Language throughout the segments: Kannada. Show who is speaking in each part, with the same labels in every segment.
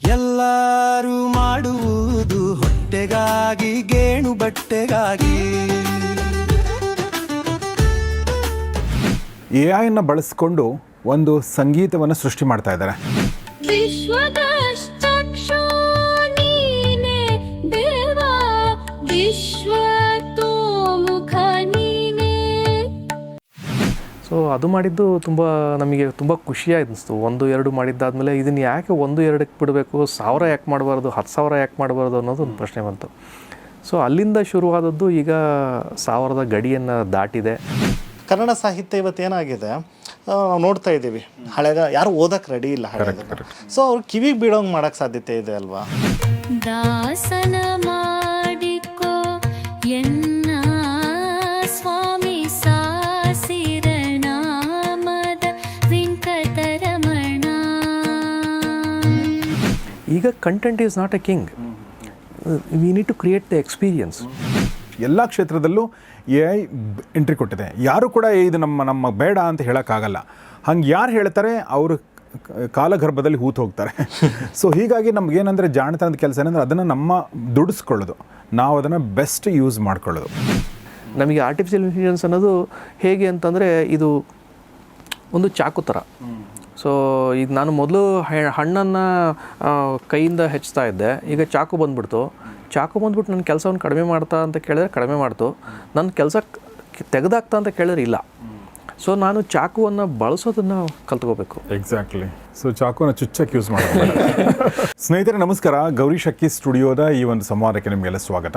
Speaker 1: ಎಲ್ಲರೂ ಮಾಡುವುದು ಹೊಟ್ಟೆಗಾಗಿ, ಗೇಣು ಬಟ್ಟೆಗಾಗಿ.
Speaker 2: AI ಬಳಸಿಕೊಂಡು ಒಂದು ಸಂಗೀತವನ್ನು ಸೃಷ್ಟಿ ಮಾಡ್ತಾ ಇದ್ದಾರೆ.
Speaker 3: ಸೊ ಅದು ಮಾಡಿದ್ದು ನಮಗೆ ತುಂಬ ಖುಷಿಯಾಗಿ ಅನಿಸ್ತು. 1-2 ಮಾಡಿದ್ದಾದಮೇಲೆ ಇದನ್ನು ಯಾಕೆ 1-2ಕ್ಕೆ ಬಿಡಬೇಕು, 1000 ಯಾಕೆ ಮಾಡಬಾರ್ದು, 10,000 ಯಾಕೆ ಮಾಡಬಾರ್ದು ಅನ್ನೋದು ಒಂದು ಪ್ರಶ್ನೆ ಬಂತು. ಸೊ ಅಲ್ಲಿಂದ ಶುರುವಾದದ್ದು ಈಗ 1000ದ ಗಡಿಯನ್ನು ದಾಟಿದೆ.
Speaker 4: ಕನ್ನಡ ಸಾಹಿತ್ಯ ಇವತ್ತೇನಾಗಿದೆ ನಾವು ನೋಡ್ತಾ ಇದ್ದೀವಿ, ಹಳೆದ ಯಾರು ಓದಕ್ಕೆ ರೆಡಿ ಇಲ್ಲ ಹಳೆದ. ಸೊ ಅವ್ರು ಕಿವಿಗೆ ಬೀಳೋಂಗೆ ಮಾಡೋಕ್ಕೆ ಸಾಧ್ಯತೆ ಇದೆ ಅಲ್ವಾ?
Speaker 5: ದಾಸನ ಮಾಡಿಕೋ ಎನ್ನ ಸ್ವಾಮಿ ಸಾಸಿರನಾಮದ ವೆಂಕಟರಮಣ.
Speaker 3: ಈಗ content is not a king, we need to create the experience.
Speaker 2: ಎಲ್ಲ ಕ್ಷೇತ್ರದಲ್ಲೂ AI ಎಂಟ್ರಿ ಕೊಟ್ಟಿದೆ. ಯಾರು ಕೂಡ ಇದು ನಮ್ಮ ಬೇಡ ಅಂತ ಹೇಳೋಕ್ಕಾಗಲ್ಲ. ಹಂಗೆ ಯಾರು ಹೇಳ್ತಾರೆ ಅವರು ಕಾಲಗರ್ಭದಲ್ಲಿ ಹೂತು ಹೋಗ್ತಾರೆ. ಸೊ ಹೀಗಾಗಿ ನಮಗೇನಂದರೆ ಜಾಣತನದ ಕೆಲಸ ಏನಂದರೆ ಅದನ್ನು ನಮ್ಮ ದುಡಿಸ್ಕೊಳ್ಳೋದು, ನಾವು ಅದನ್ನು ಬೆಸ್ಟ್ ಯೂಸ್ ಮಾಡ್ಕೊಳ್ಳೋದು.
Speaker 3: ನಮಗೆ ಆರ್ಟಿಫಿಷಿಯಲ್ ಇಂಟೆಲಿಜೆನ್ಸ್ ಅನ್ನೋದು ಹೇಗೆ ಅಂತಂದರೆ ಇದು ಒಂದು ಚಾಕು ಥರ. ಸೊ ಈಗ ನಾನು ಮೊದಲು ಹಣ್ಣನ್ನು ಕೈಯಿಂದ ಹೆಚ್ಚುತ್ತಾ ಇದ್ದೆ, ಈಗ ಚಾಕು ಬಂದುಬಿಡ್ತು ನನ್ನ ಕೆಲಸವನ್ನು ಕಡಿಮೆ ಮಾಡ್ತಾ ಅಂತ ಕೇಳಿದ್ರೆ ಕಡಿಮೆ ಮಾಡ್ತು, ನನ್ನ ಕೆಲಸ ತೆಗೆದಾಕ್ತಾ ಅಂತ ಕೇಳಿದ್ರೆ ಇಲ್ಲ. ಸೊ ನಾನು ಚಾಕುವನ್ನು ಬಳಸೋದನ್ನು ಕಲ್ತ್ಕೋಬೇಕು.
Speaker 2: ಎಕ್ಸಾಕ್ಟ್ಲಿ. ಸೊ ಚಾಕುನ ಚುಚ್ಚಕ್ಕೆ ಯೂಸ್ ಮಾಡೋದು. ಸ್ನೇಹಿತರೆ ನಮಸ್ಕಾರ, ಗೌರಿ ಶಕ್ಕಿ ಸ್ಟುಡಿಯೋದ ಈ ಒಂದು ಸಂವಾದಕ್ಕೆ ನಿಮಗೆಲ್ಲ ಸ್ವಾಗತ.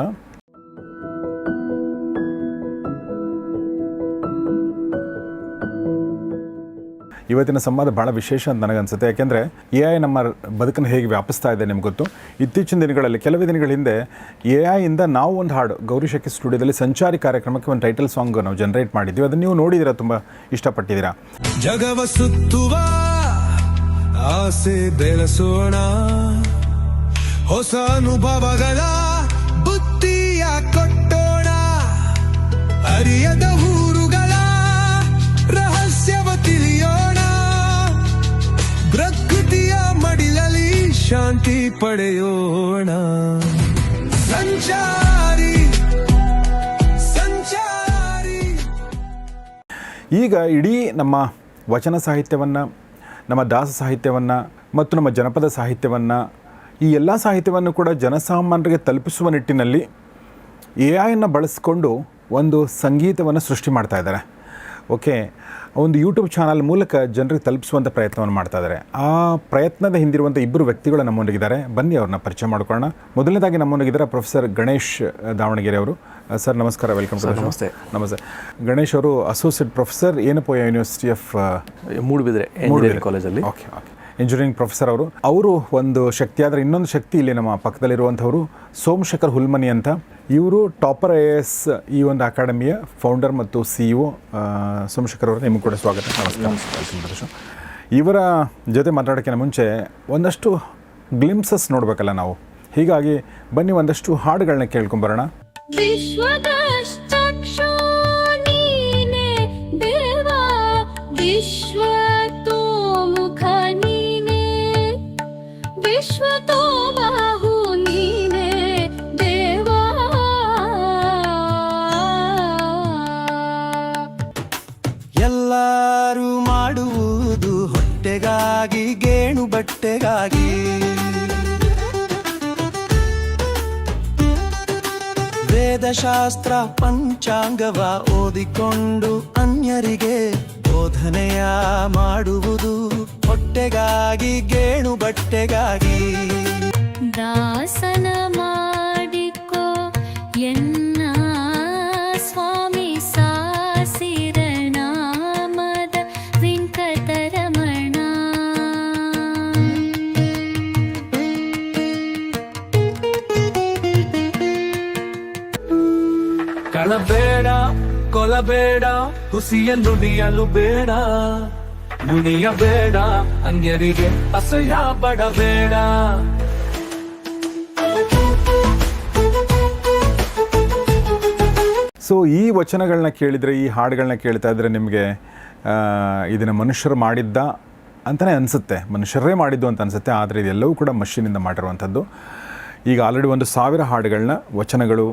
Speaker 2: ಇವತ್ತಿನ ಸಂವಾದ ಭಾಳ ವಿಶೇಷ ಅಂತ ನನಗನ್ಸುತ್ತೆ. ಯಾಕೆಂದರೆ AI ನಮ್ಮ ಬದುಕನ್ನು ಹೇಗೆ ವ್ಯಾಪಿಸ್ತಾ ಇದೆ ನಿಮ್ಗೆ ಗೊತ್ತು. ಇತ್ತೀಚಿನ ದಿನಗಳಲ್ಲಿ, ಕೆಲವೇ ದಿನಗಳ ಹಿಂದೆ AI ನಾವು ಒಂದು ಹಾಡು ಗೌರಿ ಶಕ್ಕಿ ಸ್ಟುಡಿಯೋದಲ್ಲಿ ಸಂಚಾರಿ ಕಾರ್ಯಕ್ರಮಕ್ಕೆ ಒಂದು ಟೈಟಲ್ ಸಾಂಗ್ ನಾವು ಜನರೇಟ್ ಮಾಡಿದ್ವಿ. ಅದನ್ನು ನೀವು ನೋಡಿದ್ದೀರಾ, ತುಂಬ ಇಷ್ಟಪಟ್ಟಿದ್ದೀರಾ.
Speaker 1: ಜಗವ ಸುತ್ತುವ ಆಸೆ ಬೆಳೆಸೋಣ, ಹೊಸ ಅನುಭವಗಳ ಬುದ್ಧಿಯ ಕೊಟ್ಟೋಣ, ಅರಿಯದ ಊರುಗಳ ರಹಸ್ಯವ ತಿಳಿಯೋಣ, ಪ್ರಕೃತಿಯ ಮಡಿಲಲ್ಲಿ ಶಾಂತಿ ಪಡೆಯೋಣ. ಸಂಚಾರಿ ಸಂಚಾರಿ.
Speaker 2: ಈಗ ಇಡೀ ನಮ್ಮ ವಚನ ಸಾಹಿತ್ಯವನ್ನು, ನಮ್ಮ ದಾಸ ಸಾಹಿತ್ಯವನ್ನು ಮತ್ತು ನಮ್ಮ ಜನಪದ ಸಾಹಿತ್ಯವನ್ನು, ಈ ಎಲ್ಲ ಸಾಹಿತ್ಯವನ್ನು ಕೂಡ ಜನಸಾಮಾನ್ಯರಿಗೆ ತಲುಪಿಸುವ ನಿಟ್ಟಿನಲ್ಲಿ AI ಬಳಸಿಕೊಂಡು ಒಂದು ಸಂಗೀತವನ್ನು ಸೃಷ್ಟಿ ಮಾಡ್ತಾ ಇದ್ದಾರೆ. ಓಕೆ, ಒಂದು ಯೂಟ್ಯೂಬ್ ಚಾನಲ್ ಮೂಲಕ ಜನರಿಗೆ ತಲುಪಿಸುವಂಥ ಪ್ರಯತ್ನವನ್ನು ಮಾಡ್ತಾ ಇದ್ದಾರೆ. ಆ ಪ್ರಯತ್ನದ ಹಿಂದಿರುವಂಥ ಇಬ್ಬರು ವ್ಯಕ್ತಿಗಳು ನಮ್ಮೊಂದಿಗಿದ್ದಾರೆ. ಬನ್ನಿ ಅವ್ರನ್ನ ಪರಿಚಯ ಮಾಡ್ಕೊಳ್ಳೋಣ. ಮೊದಲನೇದಾಗಿ ನಮ್ಮೊಂದಿಗಿದ್ದಾರೆ ಪ್ರೊಫೆಸರ್ ಗಣೇಶ್ ದಾವಣಗೆರೆ ಅವರು. ಸರ್ ನಮಸ್ಕಾರ, ವೆಲ್ಕಮ್ ಟು.
Speaker 3: ನಮಸ್ತೆ.
Speaker 2: ನಮಸ್ತೆ. ಗಣೇಶ್ ಅವರು ಅಸೋಸಿಯೇಟ್ ಪ್ರೊಫೆಸರ್ ಏನಪ್ಪ ಯೂನಿವರ್ಸಿಟಿ ಆಫ್
Speaker 3: ಮೂಡುಬಿದ್ರೆ ಇಂಜಿನಿಯರಿಂಗ್ ಕಾಲೇಜಲ್ಲಿ.
Speaker 2: ಓಕೆ, ಇಂಜಿನಿಯರಿಂಗ್ ಪ್ರೊಫೆಸರ್ ಅವರು ಒಂದು ಶಕ್ತಿ. ಆದರೆ ಇನ್ನೊಂದು ಶಕ್ತಿ ಇಲ್ಲಿ ನಮ್ಮ ಪಕ್ಕದಲ್ಲಿರುವಂಥವರು ಸೋಮಶೇಖರ್ ಹುಲ್ಮನಿ ಅಂತ. ಇವರು ಟಾಪರ್ IAS ಈ ಒಂದು ಅಕಾಡೆಮಿಯ ಫೌಂಡರ್ ಮತ್ತು CEO. ಸೋಮಶೇಖರ್ ಅವರು, ನಿಮಗೆ ಕೂಡ ಸ್ವಾಗತ. ನಮಸ್ಕಾರ. ಇವರ ಜೊತೆ ಮಾತಾಡೋಕ್ಕಿಂತ ಮುಂಚೆ ಒಂದಷ್ಟು ಗ್ಲಿಮ್ಸಸ್ ನೋಡಬೇಕಲ್ಲ ನಾವು. ಹೀಗಾಗಿ ಬನ್ನಿ ಒಂದಷ್ಟು ಹಾಡುಗಳನ್ನ ಕೇಳ್ಕೊಂಬರೋಣ.
Speaker 1: ಎಲ್ಲರೂ ಮಾಡುವುದು ಹೊಟ್ಟೆಗಾಗಿ, ಗೇಣು ಬಟ್ಟೆಗಾಗಿ. ವೇದಶಾಸ್ತ್ರ ಪಂಚಾಂಗವ ಓದಿಕೊಂಡು ಅನ್ಯರಿಗೆ ಬೋಧನೆಯ ಮಾಡುವುದು ಹೊಟ್ಟೆಗಾಗಿ, ಗೇಣು ಬಟ್ಟೆಗಾಗಿ.
Speaker 5: ದಾಸನ ಮಾಡಿಕೋ ಎನ್ನ ಸ್ವಾಮಿ ಸಾಸಿರನಾಮದ ವೆಂಕಟರಮಣ.
Speaker 1: ಕಳಬೇಡ, ಕೊಲಬೇಡ, ಹುಸಿಯ ನುಡಿಯಲು ಬೇಡ, ನುಡಿಯಬೇಡ, ಅನ್ಯರಿಗೆ ಅಸಹ್ಯ ಪಡಬೇಡ.
Speaker 2: ಸೊ ಈ ವಚನಗಳನ್ನ ಕೇಳಿದರೆ, ಈ ಹಾಡುಗಳನ್ನ ಕೇಳ್ತಾ ಇದ್ದರೆ ನಿಮಗೆ ಇದನ್ನು ಮನುಷ್ಯರು ಮಾಡಿದ್ದ ಅಂತಲೇ ಅನಿಸುತ್ತೆ, ಮನುಷ್ಯರೇ ಮಾಡಿದ್ದು ಅಂತ ಅನಿಸುತ್ತೆ. ಆದರೆ ಇದೆಲ್ಲವೂ ಕೂಡ ಮಷೀನಿಂದ ಮಾಡಿರುವಂಥದ್ದು. ಈಗ ಆಲ್ರೆಡಿ 1,000 ಹಾಡುಗಳನ್ನ ವಚನಗಳು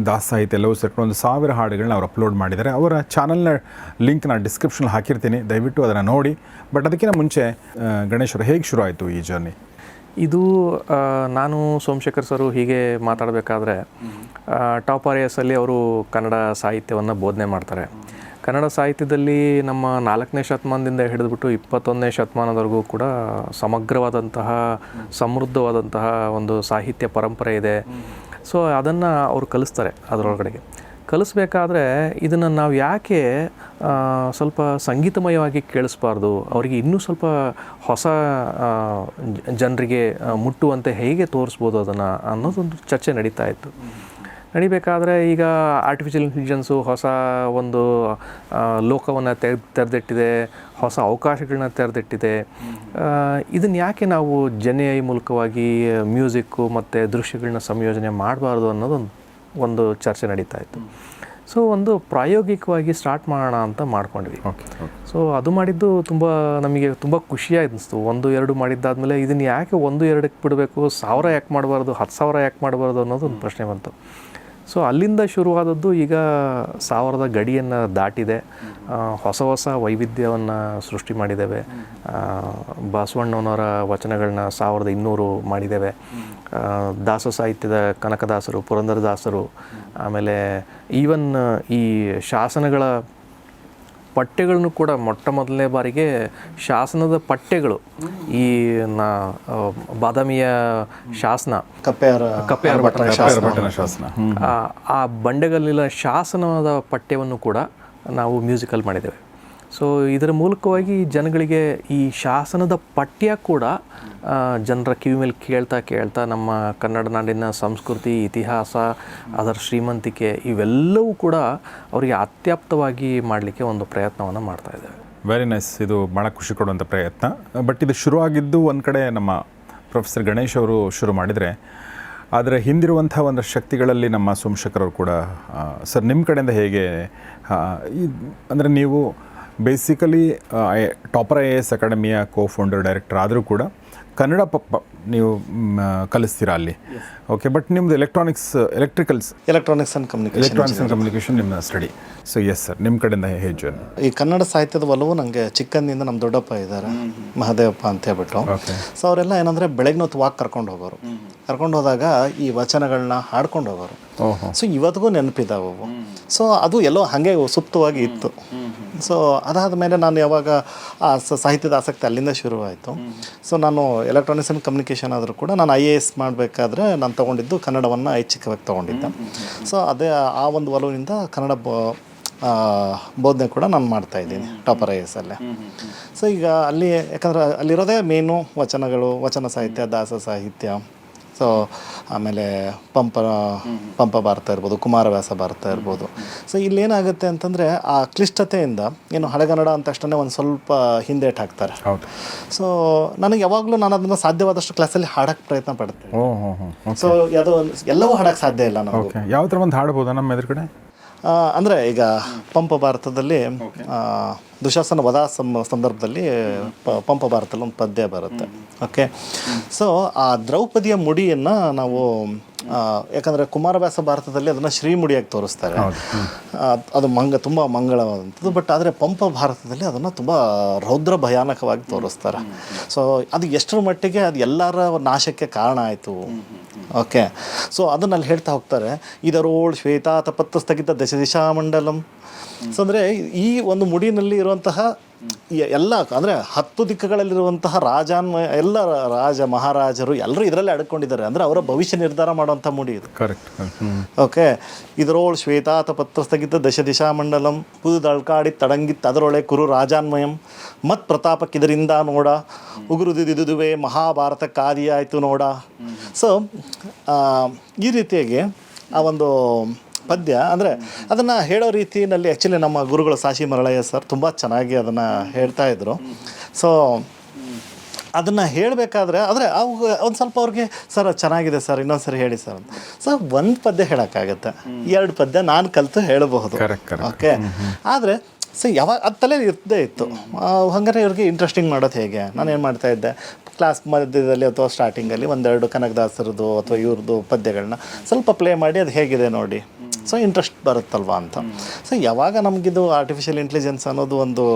Speaker 2: ದಾಸ ಸಾಹಿತ್ಯ ಎಲ್ಲವೂ ಸೇರ್ಕೊಂಡು 1,000 ಹಾಡುಗಳನ್ನ ಅವ್ರು ಅಪ್ಲೋಡ್ ಮಾಡಿದ್ದಾರೆ. ಅವರ ಚಾನಲ್ನ ಲಿಂಕ್ ನಾನು ಡಿಸ್ಕ್ರಿಪ್ಷನಲ್ಲಿ ಹಾಕಿರ್ತೀನಿ, ದಯವಿಟ್ಟು ಅದನ್ನು ನೋಡಿ. ಬಟ್ ಅದಕ್ಕಿಂತ ಮುಂಚೆ ಗಣೇಶ್ವರು ಹೇಗೆ ಶುರು ಆಯಿತು ಈ ಜರ್ನಿ?
Speaker 3: ಇದು ನಾನು ಸೋಮಶೇಖರ್ ಸರು ಹೀಗೆ ಮಾತಾಡಬೇಕಾದ್ರೆ ಟಾಪ್ RISಲ್ಲಿ ಅವರು ಕನ್ನಡ ಸಾಹಿತ್ಯವನ್ನು ಬೋಧನೆ ಮಾಡ್ತಾರೆ. ಕನ್ನಡ ಸಾಹಿತ್ಯದಲ್ಲಿ ನಮ್ಮ 4ನೇ ಶತಮಾನದಿಂದ ಹಿಡಿದುಬಿಟ್ಟು 21ನೇ ಶತಮಾನದವರೆಗೂ ಕೂಡ ಸಮಗ್ರವಾದಂತಹ ಸಮೃದ್ಧವಾದಂತಹ ಒಂದು ಸಾಹಿತ್ಯ ಪರಂಪರೆ ಇದೆ. ಸೊ ಅದನ್ನು ಅವರು ಕಲಿಸ್ತಾರೆ. ಅದರೊಳಗಡೆಗೆ ಕಲಿಸ್ಬೇಕಾದ್ರೆ ಇದನ್ನು ನಾವು ಯಾಕೆ ಸ್ವಲ್ಪ ಸಂಗೀತಮಯವಾಗಿ ಕೇಳಿಸ್ಬಾರ್ದು, ಅವರಿಗೆ ಇನ್ನೂ ಸ್ವಲ್ಪ ಹೊಸ ಜನರಿಗೆ ಮುಟ್ಟುವಂತೆ ಹೇಗೆ ತೋರಿಸ್ಬೋದು ಅದನ್ನು ಅನ್ನೋದೊಂದು ಚರ್ಚೆ ನಡೀತಾ ಇತ್ತು. ನಡಿಬೇಕಾದ್ರೆ ಈಗ ಆರ್ಟಿಫಿಷಿಯಲ್ ಇಂಟೆಲಿಜೆನ್ಸು ಹೊಸ ಒಂದು ಲೋಕವನ್ನು ತೆರೆದಿಟ್ಟಿದೆ, ಹೊಸ ಅವಕಾಶಗಳನ್ನ ತೆರೆದಿಟ್ಟಿದೆ. ಇದನ್ನು ಯಾಕೆ ನಾವು AI ಮೂಲಕವಾಗಿ ಮ್ಯೂಸಿಕ್ಕು ಮತ್ತು ದೃಶ್ಯಗಳನ್ನ ಸಂಯೋಜನೆ ಮಾಡಬಾರ್ದು ಅನ್ನೋದೊಂದು ಚರ್ಚೆ ನಡೀತಾ ಇತ್ತು. ಸೊ ಒಂದು ಪ್ರಾಯೋಗಿಕವಾಗಿ ಸ್ಟಾರ್ಟ್ ಮಾಡೋಣ ಅಂತ ಮಾಡ್ಕೊಂಡ್ವಿ. ಸೊ ಅದು ಮಾಡಿದ್ದು ನಮಗೆ ತುಂಬ ಖುಷಿಯಾಗಿ ಅನಿಸ್ತು. 1-2 ಮಾಡಿದ್ದಾದಮೇಲೆ ಇದನ್ನು ಯಾಕೆ 1-2ಕ್ಕೆ ಬಿಡಬೇಕು, 1000 ಯಾಕೆ ಮಾಡಬಾರ್ದು, 10,000 ಯಾಕೆ ಮಾಡಬಾರ್ದು ಅನ್ನೋದು ಒಂದು ಪ್ರಶ್ನೆ ಬಂತು. ಸೊ ಅಲ್ಲಿಂದ ಶುರುವಾದದ್ದು ಈಗ 1000ದ ಗಡಿಯನ್ನು ದಾಟಿದೆ. ಹೊಸ ವೈವಿಧ್ಯವನ್ನು ಸೃಷ್ಟಿ ಮಾಡಿದ್ದೇವೆ. ಬಸವಣ್ಣನವರ ವಚನಗಳನ್ನ 1200 ಮಾಡಿದ್ದೇವೆ. ದಾಸ ಸಾಹಿತ್ಯದ ಕನಕದಾಸರು, ಪುರಂದರದಾಸರು, ಆಮೇಲೆ ಈವನ್ ಈ ಶಾಸನಗಳ ಪಠ್ಯಗಳನ್ನು ಕೂಡ ಮೊದಲನೇ ಬಾರಿಗೆ ಶಾಸನದ ಪಠ್ಯಗಳು, ಈ ಬಾದಾಮಿಯ ಶಾಸನ, ಕಪ್ಪೆಯರ ಭಟ್ಟನ ಶಾಸನ, ಆ ಬಂಡೆಗಲ್ಲಿನ ಶಾಸನದ ಪಠ್ಯವನ್ನು ಕೂಡ ನಾವು ಮ್ಯೂಸಿಕಲ್ ಮಾಡಿದ್ದೇವೆ. ಸೊ ಇದರ ಮೂಲಕವಾಗಿ ಜನಗಳಿಗೆ ಈ ಶಾಸನದ ಪಠ್ಯ ಕೂಡ ಜನರ ಕಿವಿ ಮೇಲೆ ಕೇಳ್ತಾ ನಮ್ಮ ಕನ್ನಡ ನಾಡಿನ ಸಂಸ್ಕೃತಿ, ಇತಿಹಾಸ, ಅದರ ಶ್ರೀಮಂತಿಕೆ ಇವೆಲ್ಲವೂ ಕೂಡ ಅವರಿಗೆ ಅತ್ಯಾಪ್ತವಾಗಿ ಮಾಡಲಿಕ್ಕೆ ಒಂದು ಪ್ರಯತ್ನವನ್ನು ಮಾಡ್ತಾ ಇದ್ದೇವೆ.
Speaker 2: Very nice. ಇದು ಭಾಳ ಖುಷಿ ಕೊಡುವಂಥ ಪ್ರಯತ್ನ. ಬಟ್ ಇದು ಶುರುವಾಗಿದ್ದು ಒಂದು ಕಡೆ ನಮ್ಮ ಪ್ರೊಫೆಸರ್ ಗಣೇಶ್ ಅವರು ಶುರು ಮಾಡಿದರೆ, ಆದರೆ ಹಿಂದಿರುವಂಥ ಒಂದು ಶಕ್ತಿಗಳಲ್ಲಿ ನಮ್ಮ ಸೋಮಶೇಖರ್ ಅವರು ಕೂಡ. ಸರ್, ನಿಮ್ಮ ಕಡೆಯಿಂದ ಹೇಗೆ ಅಂದರೆ ನೀವು ಬೇಸಿಕಲಿ ಟಾಪರ್ IAS ಅಕಾಡೆಮಿಯ ಕೋ-ಫೌಂಡರ್, ಡೈರೆಕ್ಟರ್ ಆದರೂ ಕೂಡ ಕನ್ನಡ ನೀವು ಕಲಿಸ್ತೀರಾ ಅಲ್ಲಿ? ಓಕೆ. ಬಟ್ ನಿಮ್ಮದು ಎಲೆಕ್ಟ್ರಾನಿಕ್ಸ್ ಆ್ಯಂಡ್ ಕಮ್ಯುನಿಕೇಷನ್ ನಿಮ್ಮ ಸ್ಟಡಿ. ಸೊ ಎಸ್ ಸರ್, ನಿಮ್ಮ ಕಡೆಯಿಂದ ಹೇಗೆ?
Speaker 4: ಈ ಕನ್ನಡ ಸಾಹಿತ್ಯದ ಒಲವು ನನಗೆ ಚಿಕ್ಕಂದಿನಿಂದ ನಮ್ಮ ದೊಡ್ಡಪ್ಪ ಇದ್ದಾರೆ, ಮಹದೇವಪ್ಪ ಅಂತ ಹೇಳ್ಬಿಟ್ಟು. ಸೊ ಅವರೆಲ್ಲ ಏನಂದರೆ ಬೆಳಗ್ಗೆ ಹೊತ್ತು ವಾಕ್ ಕರ್ಕೊಂಡು ಹೋದಾಗ ಈ ವಚನಗಳನ್ನ ಹಾಡ್ಕೊಂಡು ಹೋಗೋರು. ಸೊ ಇವತ್ತಿಗೂ ನೆನಪಿದ್ದಾವೆ ಅವು. ಸೊ ಅದು ಎಲ್ಲೋ ಹಾಗೆ ಸುಪ್ತವಾಗಿ ಇತ್ತು. ಸೊ ಅದಾದ ಮೇಲೆ ನಾನು ಯಾವಾಗ ಆ ಸಾಹಿತ್ಯದ ಆಸಕ್ತಿ ಅಲ್ಲಿಂದ ಶುರುವಾಯಿತು. ಸೊ ನಾನು ಎಲೆಕ್ಟ್ರಾನಿಕ್ಸ್ ಆ್ಯಂಡ್ ಕಮ್ಯುನಿಕೇಷನ್ ಆದರೂ ಕೂಡ ನಾನು IAS ಮಾಡಬೇಕಾದ್ರೆ ನಾನು ತೊಗೊಂಡಿದ್ದು ಕನ್ನಡವನ್ನು ಐಚ್ಛಿಕವಾಗಿ ತೊಗೊಂಡಿದ್ದೆ. ಸೊ ಅದೇ ಆ ಒಂದು ಒಲವಿನಿಂದ ಕನ್ನಡ ಬೋಧನೆ ಕೂಡ ನಾನು ಮಾಡ್ತಾಯಿದ್ದೀನಿ ಟಾಪರ್ IAS ಅಲ್ಲೇ. ಸೊ ಈಗ ಅಲ್ಲಿ ಯಾಕಂದರೆ ಅಲ್ಲಿರೋದೇ ಮೇನು ವಚನಗಳು, ವಚನ ಸಾಹಿತ್ಯ, ದಾಸ ಸಾಹಿತ್ಯ. ಸೊ ಆಮೇಲೆ ಪಂಪ ಭಾರತ ಇರ್ಬೋದು, ಕುಮಾರವ್ಯಾಸ ಭಾರತ ಇರ್ಬೋದು. ಸೊ ಇಲ್ಲೇನಾಗುತ್ತೆ ಅಂತಂದರೆ ಆ ಕ್ಲಿಷ್ಟತೆಯಿಂದ ಏನು ಹಳೆಗನ್ನಡ ಅಂದ ತಕ್ಷಣ ಒಂದು ಸ್ವಲ್ಪ ಹಿಂದೇಟು ಹಾಕ್ತಾರೆ. ಸೊ ನನಗೆ ಯಾವಾಗಲೂ ನಾನು ಅದನ್ನು ಸಾಧ್ಯವಾದಷ್ಟು ಕ್ಲಾಸಲ್ಲಿ ಹಾಡೋಕ್ಕೆ ಪ್ರಯತ್ನ ಪಡ್ತೇನೆ. ಸೊ ಯಾವುದೋ ಎಲ್ಲವೂ ಹಾಡೋಕ್ಕೆ ಸಾಧ್ಯ ಇಲ್ಲ ನನಗೆ.
Speaker 2: ಯಾವ ಥರ ಒಂದು ಹಾಡ್ಬೋದಾ ನಮ್ಮ ಎದುರು ಕಡೆ?
Speaker 4: ಅಂದರೆ ಈಗ ಪಂಪ ಭಾರತದಲ್ಲಿ ದುಶಾಸನ ವಧಾ ಸಂದರ್ಭದಲ್ಲಿ ಪಂಪ ಭಾರತದಲ್ಲಿ ಒಂದು ಪದ್ಯ ಬರುತ್ತೆ. ಓಕೆ. ಸೊ ಆ ದ್ರೌಪದಿಯ ಮುಡಿಯನ್ನು ನಾವು ಯಾಕಂದರೆ ಕುಮಾರವ್ಯಾಸ ಭಾರತದಲ್ಲಿ ಅದನ್ನು ಶ್ರೀಮುಡಿಯಾಗಿ ತೋರಿಸ್ತಾರೆ. ಅದು ತುಂಬ ಮಂಗಳವಾದಂಥದ್ದು. ಬಟ್ ಆದರೆ ಪಂಪ ಭಾರತದಲ್ಲಿ ಅದನ್ನು ತುಂಬ ರೌದ್ರ ಭಯಾನಕವಾಗಿ ತೋರಿಸ್ತಾರೆ. ಸೊ ಅದು ಎಷ್ಟರ ಮಟ್ಟಿಗೆ ಅದು ಎಲ್ಲರ ನಾಶಕ್ಕೆ ಕಾರಣ ಆಯಿತು. ಓಕೆ. ಸೊ ಅದನ್ನಲ್ಲಿ ಹೇಳ್ತಾ ಹೋಗ್ತಾರೆ, ಇದರೋಳ್ ಶ್ವೇತಾ ತಪತ್ತು ಸ್ಥಗಿತ ದಶದಿಶಾಮಂಡಲಂ. ಸೊ ಅಂದರೆ ಈ ಒಂದು ಮುಡಿನಲ್ಲಿ ಇರುವಂತಹ ಎಲ್ಲ ಅಂದರೆ 10 ದಿಕ್ಕುಗಳಲ್ಲಿರುವಂತಹ ಎಲ್ಲ ರಾಜ ಮಹಾರಾಜರು ಎಲ್ಲರೂ ಇದರಲ್ಲೇ ಅಡ್ಕೊಂಡಿದ್ದಾರೆ. ಅಂದರೆ ಅವರ ಭವಿಷ್ಯ ನಿರ್ಧಾರ ಮಾಡುವಂಥ ಮುಡಿ ಇದು.
Speaker 2: ಕರೆಕ್ಟ್.
Speaker 4: ಓಕೆ. ಇದರೋಳ್ ಶ್ವೇತಾತ ಪತ್ರ ಸ್ಥಗಿತ ದಶ ದಿಶಾಮಂಡಲಂ ಪುದುದಳ್ಕಾಡಿ ತಡಂಗಿತ್ ಅದರೊಳೆ ಕುರು ರಾಜಾನ್ಮಯಂ ಮತ್ ಪ್ರತಾಪಕ್ಕಿದರಿಂದ ನೋಡ ಉಗುರುದಿದುವೆ ಮಹಾಭಾರತಕ್ಕಾದಿಯಾಯಿತು ನೋಡ. ಸೊ ಈ ರೀತಿಯಾಗಿ ಆ ಒಂದು ಪದ್ಯ ಅಂದರೆ ಅದನ್ನು ಹೇಳೋ ರೀತಿಯಲ್ಲಿ ಆ್ಯಕ್ಚುಲಿ ನಮ್ಮ ಗುರುಗಳು ಸಾಶಿ ಮರಳಯ್ಯ ಸರ್ ತುಂಬ ಚೆನ್ನಾಗಿ ಅದನ್ನು ಹೇಳ್ತಾಯಿದ್ರು. ಸೊ ಅದನ್ನು ಹೇಳಬೇಕಾದ್ರೆ ಆದರೆ ಒಂದು ಸ್ವಲ್ಪ ಅವ್ರಿಗೆ ಸರ್ ಚೆನ್ನಾಗಿದೆ ಸರ್, ಇನ್ನೊಂದು ಸರಿ ಹೇಳಿ ಸರ್ ಅಂತ. ಸೊ ಒಂದು ಪದ್ಯ ಹೇಳೋಕ್ಕಾಗತ್ತೆ, 2 ಪದ್ಯ ನಾನು ಕಲಿತು ಹೇಳಬಹುದು. ಓಕೆ. ಆದರೆ ಸೊ ಯಾವಾಗ ಅದು ತಲೆಯಲ್ಲಿ ಇರ್ತದೇ ಇತ್ತು. ಹಾಗಾದ್ರೆ ಇವ್ರಿಗೆ ಇಂಟ್ರೆಸ್ಟಿಂಗ್ ಮಾಡೋದು ಹೇಗೆ, ನಾನು ಏನು ಮಾಡ್ತಾಯಿದ್ದೆ, ಕ್ಲಾಸ್ ಮಧ್ಯದಲ್ಲಿ ಅಥವಾ ಸ್ಟಾರ್ಟಿಂಗಲ್ಲಿ ಒಂದೆರಡು ಕನಕದಾಸರದು ಅಥವಾ ಇವ್ರದ್ದು ಪದ್ಯಗಳನ್ನ ಸ್ವಲ್ಪ ಪ್ಲೇ ಮಾಡಿ ಅದು ಹೇಗಿದೆ ನೋಡಿ, ಸೊ ಇಂಟ್ರೆಸ್ಟ್ ಬರುತ್ತಲ್ವ ಅಂತ. ಸೊ ಯಾವಾಗ ನಮಗಿದು ಆರ್ಟಿಫಿಷಿಯಲ್ ಇಂಟೆಲಿಜೆನ್ಸ್ ಅನ್ನೋದು ಒಂದು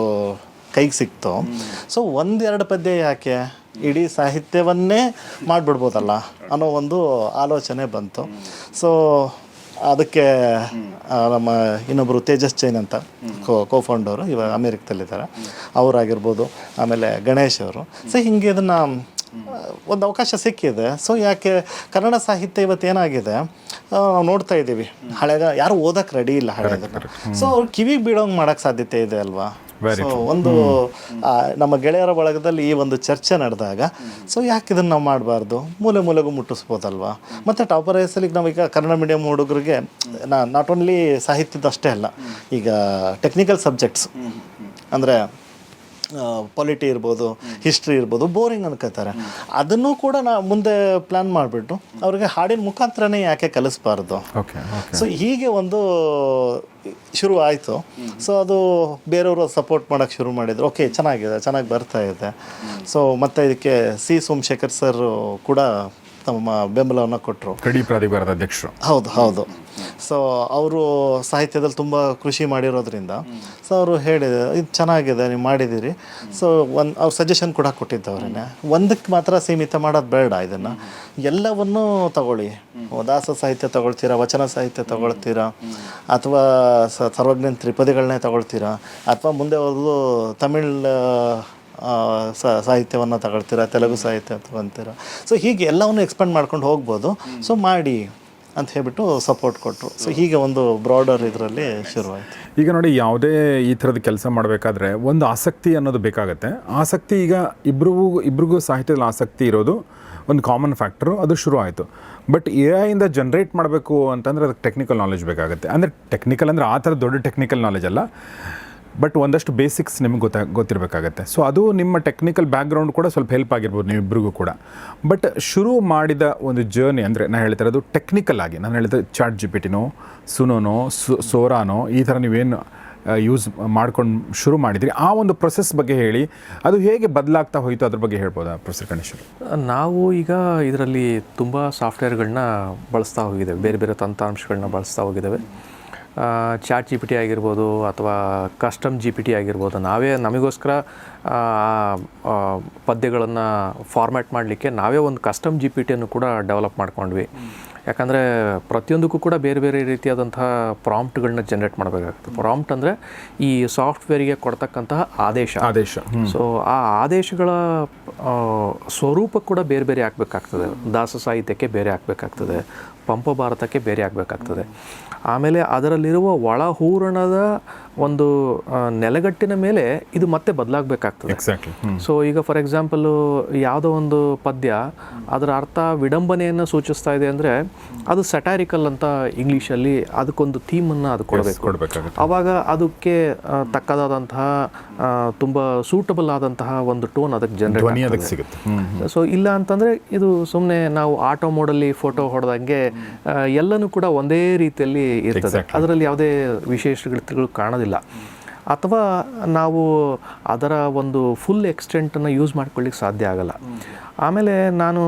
Speaker 4: ಕೈಗೆ ಸಿಕ್ತು, ಸೊ ಒಂದೆರಡು ಪದ್ಯ ಯಾಕೆ ಇಡೀ ಸಾಹಿತ್ಯವನ್ನೇ ಮಾಡಿಬಿಡ್ಬೋದಲ್ಲ ಅನ್ನೋ ಒಂದು ಆಲೋಚನೆ ಬಂತು. ಸೊ ಅದಕ್ಕೆ ನಮ್ಮ ಇನ್ನೊಬ್ಬರು ತೇಜಸ್ ಜೈನ್ ಅಂತ ಕೋ-ಫೌಂಡರು ಇವಾಗ ಅಮೇರಿಕದಲ್ಲಿದ್ದಾರೆ, ಅವರಾಗಿರ್ಬೋದು, ಆಮೇಲೆ ಗಣೇಶ್ ಅವರು. ಸೊ ಹಿಂಗೆ ಇದನ್ನು ಒಂದು ಅವಕಾಶ ಸಿಕ್ಕಿದೆ. ಸೊ ಯಾಕೆ ಕನ್ನಡ ಸಾಹಿತ್ಯ ಇವತ್ತು ಏನಾಗಿದೆ ನಾವು ನೋಡ್ತಾ ಇದ್ದೀವಿ, ಹಳೆದ ಯಾರು ಓದಕ್ಕೆ ರೆಡಿ ಇಲ್ಲ ಹಳೆದನ್ನು. ಸೊ ಅವ್ರು ಕಿವಿಗೆ ಬೀಳೋಂಗೆ ಮಾಡೋಕ್ಕೆ ಸಾಧ್ಯತೆ ಇದೆ ಅಲ್ವಾ. ಸೊ ಒಂದು ನಮ್ಮ ಗೆಳೆಯರ ಬಳಗದಲ್ಲಿ ಈ ಒಂದು ಚರ್ಚೆ ನಡೆದಾಗ ಸೊ ಯಾಕೆ ಇದನ್ನು ನಾವು ಮಾಡಬಾರ್ದು, ಮೂಲೆ ಮೂಲೆಗೂ ಮುಟ್ಟಿಸ್ಬೋದಲ್ವಾ. ಮತ್ತು ಟಾಪರ್ ಎಸ್ಸಲ್ಲಿಗೆ ನಾವೀಗ ಕನ್ನಡ ಮೀಡಿಯಂ ಹುಡುಗರಿಗೆ ನಾಟ್ ಓನ್ಲಿ ಸಾಹಿತ್ಯದ ಅಷ್ಟೇ ಅಲ್ಲ, ಈಗ ಟೆಕ್ನಿಕಲ್ ಸಬ್ಜೆಕ್ಟ್ಸ್ ಅಂದರೆ ಪಾಲಿಟಿ ಇರ್ಬೋದು, ಹಿಸ್ಟ್ರಿ ಇರ್ಬೋದು, ಬೋರಿಂಗ್ ಅನ್ಕೋತಾರೆ. ಅದನ್ನು ಕೂಡ ಮುಂದೆ ಪ್ಲ್ಯಾನ್ ಮಾಡಿಬಿಟ್ಟು ಅವ್ರಿಗೆ ಹಾಡಿನ ಮುಖಾಂತರನೇ ಯಾಕೆ ಕಲಿಸ್ಬಾರ್ದು. ಸೊ ಹೀಗೆ ಒಂದು ಶುರು ಆಯಿತು. ಸೊ ಅದು ಬೇರೆಯವರು ಸಪೋರ್ಟ್ ಮಾಡೋಕ್ಕೆ ಶುರು ಮಾಡಿದ್ರು. ಓಕೆ, ಚೆನ್ನಾಗಿ ಬರ್ತಾ ಇದೆ. ಸೊ ಮತ್ತು ಇದಕ್ಕೆ ಸಿ ಸೋಮಶೇಖರ್ ಸರ್ ಕೂಡ ತಮ್ಮ ಬೆಂಬಲವನ್ನು ಕೊಟ್ಟರು,
Speaker 2: ಕಡಿ ಪ್ರಾಧಿಕಾರದ ಅಧ್ಯಕ್ಷರು.
Speaker 4: ಹೌದು. ಸೊ ಅವರು ಸಾಹಿತ್ಯದಲ್ಲಿ ತುಂಬ ಕೃಷಿ ಮಾಡಿರೋದ್ರಿಂದ ಸೊ ಅವರು ಹೇಳಿದೆ, ಇದು ಚೆನ್ನಾಗಿದೆ, ನೀವು ಮಾಡಿದ್ದೀರಿ. ಸೊ ಅವ್ರು ಸಜೆಷನ್ ಕೂಡ ಕೊಟ್ಟಿದ್ದವ್ರೇ, ಒಂದಕ್ಕೆ ಮಾತ್ರ ಸೀಮಿತ ಮಾಡೋದು ಬೇಡ, ಇದನ್ನು ಎಲ್ಲವನ್ನೂ ತಗೊಳ್ಳಿ. ದಾಸ ಸಾಹಿತ್ಯ ತಗೊಳ್ತೀರಾ, ವಚನ ಸಾಹಿತ್ಯ ತಗೊಳ್ತೀರಾ, ಅಥವಾ ಸರ್ವಜ್ಞನ ತ್ರಿಪದಿಗಳನ್ನೇ ತಗೊಳ್ತೀರಾ, ಅಥವಾ ಮುಂದೆ ಹೋದ್ರು ತಮಿಳ್ ಸಾಹಿತ್ಯವನ್ನು ತಗೊಳ್ತೀರಾ, ತೆಲುಗು ಸಾಹಿತ್ಯ ತಗೊಳ್ತೀರಾ. ಸೊ ಹೀಗೆ ಎಲ್ಲವನ್ನು ಎಕ್ಸ್ಪೆಂಡ್ ಮಾಡ್ಕೊಂಡು ಹೋಗ್ಬೋದು. ಸೊ ಮಾಡಿ ಅಂತ ಹೇಳ್ಬಿಟ್ಟು ಸಪೋರ್ಟ್ ಕೊಟ್ಟರು. ಸೊ ಹೀಗೆ ಒಂದು ಬ್ರಾಡರ್ ಇದರಲ್ಲಿ ಶುರುವಾಯಿತು.
Speaker 2: ಈಗ ನೋಡಿ, ಯಾವುದೇ ಈ ಥರದ ಕೆಲಸ ಮಾಡಬೇಕಾದ್ರೆ ಒಂದು ಆಸಕ್ತಿ ಅನ್ನೋದು ಬೇಕಾಗುತ್ತೆ. ಆಸಕ್ತಿ ಈಗ ಇಬ್ರಿಗೂ ಸಾಹಿತ್ಯದಲ್ಲಿ ಆಸಕ್ತಿ ಇರೋದು ಒಂದು ಕಾಮನ್ ಫ್ಯಾಕ್ಟ್ರು, ಅದು ಶುರು ಆಯಿತು. ಬಟ್ AI ಜನ್ರೇಟ್ ಮಾಡಬೇಕು ಅಂತಂದರೆ ಅದಕ್ಕೆ ಟೆಕ್ನಿಕಲ್ ನಾಲೆಜ್ ಬೇಕಾಗುತ್ತೆ. ಅಂದರೆ ಟೆಕ್ನಿಕಲ್ ಅಂದರೆ ಆ ಥರ ದೊಡ್ಡ ಟೆಕ್ನಿಕಲ್ ನಾಲೆಜ್ ಅಲ್ಲ, ಬಟ್ ಒಂದಷ್ಟು ಬೇಸಿಕ್ಸ್ ನಿಮ್ಗೆ ಗೊತ್ತಿರಬೇಕಾಗತ್ತೆ. ಸೊ ಅದು ನಿಮ್ಮ ಟೆಕ್ನಿಕಲ್ ಬ್ಯಾಕ್ಗ್ರೌಂಡ್ ಕೂಡ ಸ್ವಲ್ಪ ಹೆಲ್ಪ್ ಆಗಿರ್ಬೋದು ನೀವಿಬ್ಬರಿಗೂ ಕೂಡ. ಬಟ್ ಶುರು ಮಾಡಿದ ಒಂದು ಜರ್ನಿ ಅಂದರೆ ನಾನು ಹೇಳ್ತಾ ಇರೋದು ಟೆಕ್ನಿಕಲ್ ಆಗಿ, ನಾನು ಹೇಳಿದ ಚಾಟ್ GPT-ನೋ, ಸುನೋನೋ, ಸೋರಾನೋ ಈ ಥರ ನೀವೇನು ಯೂಸ್ ಮಾಡ್ಕೊಂಡು ಶುರು ಮಾಡಿದ್ರಿ, ಆ ಒಂದು ಪ್ರೊಸೆಸ್ ಬಗ್ಗೆ ಹೇಳಿ, ಅದು ಹೇಗೆ ಬದಲಾಗ್ತಾ ಹೋಯಿತು ಅದ್ರ ಬಗ್ಗೆ ಹೇಳ್ಬೋದಾ ಪ್ರೊಫೆಸರ್ ಗಣೇಶರು?
Speaker 3: ನಾವು ಈಗ ಇದರಲ್ಲಿ ತುಂಬ ಸಾಫ್ಟ್ವೇರ್ಗಳನ್ನ ಬಳಸ್ತಾ ಹೋಗಿದ್ದೇವೆ, ಬೇರೆ ಬೇರೆ ತಂತ್ರಾಂಶಗಳನ್ನ ಬಳಸ್ತಾ ಹೋಗಿದ್ದೇವೆ. ಚಾಟ್ GPT ಆಗಿರ್ಬೋದು ಅಥವಾ ಕಸ್ಟಮ್ GPT ಆಗಿರ್ಬೋದು, ನಮಗೋಸ್ಕರ ಪದ್ಯಗಳನ್ನು ಫಾರ್ಮ್ಯಾಟ್ ಮಾಡಲಿಕ್ಕೆ ನಾವೇ ಒಂದು ಕಸ್ಟಮ್ GPT-ಯನ್ನು ಕೂಡ ಡೆವಲಪ್ ಮಾಡ್ಕೊಂಡ್ವಿ. ಯಾಕಂದರೆ ಪ್ರತಿಯೊಂದಕ್ಕೂ ಕೂಡ ಬೇರೆ ಬೇರೆ ರೀತಿಯಾದಂತಹ ಪ್ರಾಂಪ್ಟ್ಗಳನ್ನ ಜನ್ರೇಟ್ ಮಾಡಬೇಕಾಗ್ತದೆ. ಪ್ರಾಂಪ್ಟ್ ಅಂದರೆ ಈ ಸಾಫ್ಟ್ವೇರಿಗೆ ಕೊಡ್ತಕ್ಕಂತಹ ಆದೇಶ. ಸೊ ಆ ಆದೇಶಗಳ ಸ್ವರೂಪ ಕೂಡ ಬೇರೆ ಬೇರೆ ಆಗಬೇಕಾಗ್ತದೆ. ದಾಸ ಸಾಹಿತ್ಯಕ್ಕೆ ಬೇರೆ ಆಗಬೇಕಾಗ್ತದೆ, ಪಂಪ ಭಾರತಕ್ಕೆ ಬೇರೆ ಆಗಬೇಕಾಗ್ತದೆ. ಆಮೇಲೆ ಅದರಲ್ಲಿರುವ ಒಳಹೂರಣದ ಒಂದು ನೆಲೆಗಟ್ಟಿನ ಮೇಲೆ ಇದು ಮತ್ತೆ ಬದಲಾಗಬೇಕಾಗ್ತದೆ. ಸೊ ಈಗ ಫಾರ್ ಎಕ್ಸಾಂಪಲ್ಲು ಯಾವುದೋ ಒಂದು ಪದ್ಯ ಅದರ ಅರ್ಥ ವಿಡಂಬನೆಯನ್ನು ಸೂಚಿಸ್ತಾ ಇದೆ ಅಂದರೆ ಅದು ಸೆಟಾರಿಕಲ್ ಅಂತ ಇಂಗ್ಲೀಷಲ್ಲಿ ಅದಕ್ಕೊಂದು ಥೀಮನ್ನು ಅದು ಕೊಡಬೇಕು. ಆವಾಗ ಅದಕ್ಕೆ ತಕ್ಕದಾದಂತಹ ತುಂಬ ಸೂಟಬಲ್ ಆದಂತಹ ಒಂದು ಟೋನ್ ಅದಕ್ಕೆ ಜನರೇಟ್ ಸಿಗುತ್ತೆ. ಸೊ ಇಲ್ಲ ಅಂತಂದರೆ ಇದು ಸುಮ್ಮನೆ ನಾವು ಆಟೋ ಮೋಡಲ್ಲಿ ಫೋಟೋ ಹೊಡೆದಂಗೆ ಎಲ್ಲನೂ ಕೂಡ ಒಂದೇ ರೀತಿಯಲ್ಲಿ ಇರ್ತದೆ, ಅದರಲ್ಲಿ ಯಾವುದೇ ವಿಶೇಷಗಳು ಕಾಣೋದಿಲ್ಲ. ಅಥವಾ ನಾವು ಅದರ ಒಂದು ಫುಲ್ ಎಕ್ಸ್ಟೆಂಟನ್ನು ಯೂಸ್ ಮಾಡ್ಕೊಳ್ಳಿಕ್ಕೆ ಸಾಧ್ಯ ಆಗಲ್ಲ. ಆಮೇಲೆ ನಾನು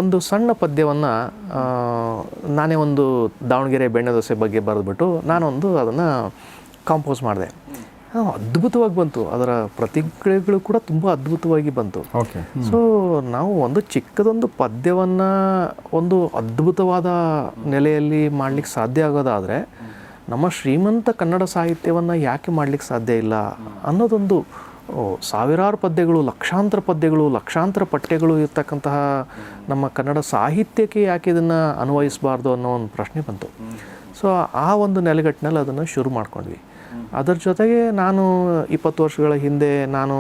Speaker 3: ಒಂದು ಸಣ್ಣ ಪದ್ಯವನ್ನು ನಾನೇ ಒಂದು ದಾವಣಗೆರೆ ಬೆಣ್ಣೆ ದೋಸೆ ಬಗ್ಗೆ ಬರೆದ್ಬಿಟ್ಟು ನಾನೊಂದು ಅದನ್ನು ಕಾಂಪೋಸ್ ಮಾಡಿದೆ. ಅದ್ಭುತವಾಗಿ ಬಂತು, ಅದರ ಪ್ರತಿಕ್ರಿಯೆಗಳು ಕೂಡ ತುಂಬ ಅದ್ಭುತವಾಗಿ ಬಂತು. ಸೊ ನಾವು ಒಂದು ಚಿಕ್ಕದೊಂದು ಪದ್ಯವನ್ನು ಒಂದು ಅದ್ಭುತವಾದ ನೆಲೆಯಲ್ಲಿ ಮಾಡಲಿಕ್ಕೆ ಸಾಧ್ಯ ಆಗೋದಾದರೆ ನಮ್ಮ ಶ್ರೀಮಂತ ಕನ್ನಡ ಸಾಹಿತ್ಯವನ್ನು ಯಾಕೆ ಮಾಡಲಿಕ್ಕೆ ಸಾಧ್ಯ ಇಲ್ಲ ಅನ್ನೋದೊಂದು, ಸಾವಿರಾರು ಪದ್ಯಗಳು, ಲಕ್ಷಾಂತರ ಪದ್ಯಗಳು, ಲಕ್ಷಾಂತರ ಪಠ್ಯಗಳು ಇರ್ತಕ್ಕಂತಹ ನಮ್ಮ ಕನ್ನಡ ಸಾಹಿತ್ಯಕ್ಕೆ ಯಾಕೆ ಇದನ್ನು ಅನ್ವಯಿಸಬಾರ್ದು ಅನ್ನೋ ಒಂದು ಪ್ರಶ್ನೆ ಬಂತು. ಸೊ ಆ ಒಂದು ನೆಲೆಗಟ್ಟಿನಲ್ಲಿ ಅದನ್ನು ಶುರು ಮಾಡ್ಕೊಂಡ್ವಿ. ಅದರ ಜೊತೆಗೆ ನಾನು 20 ವರ್ಷಗಳ ಹಿಂದೆ ನಾನು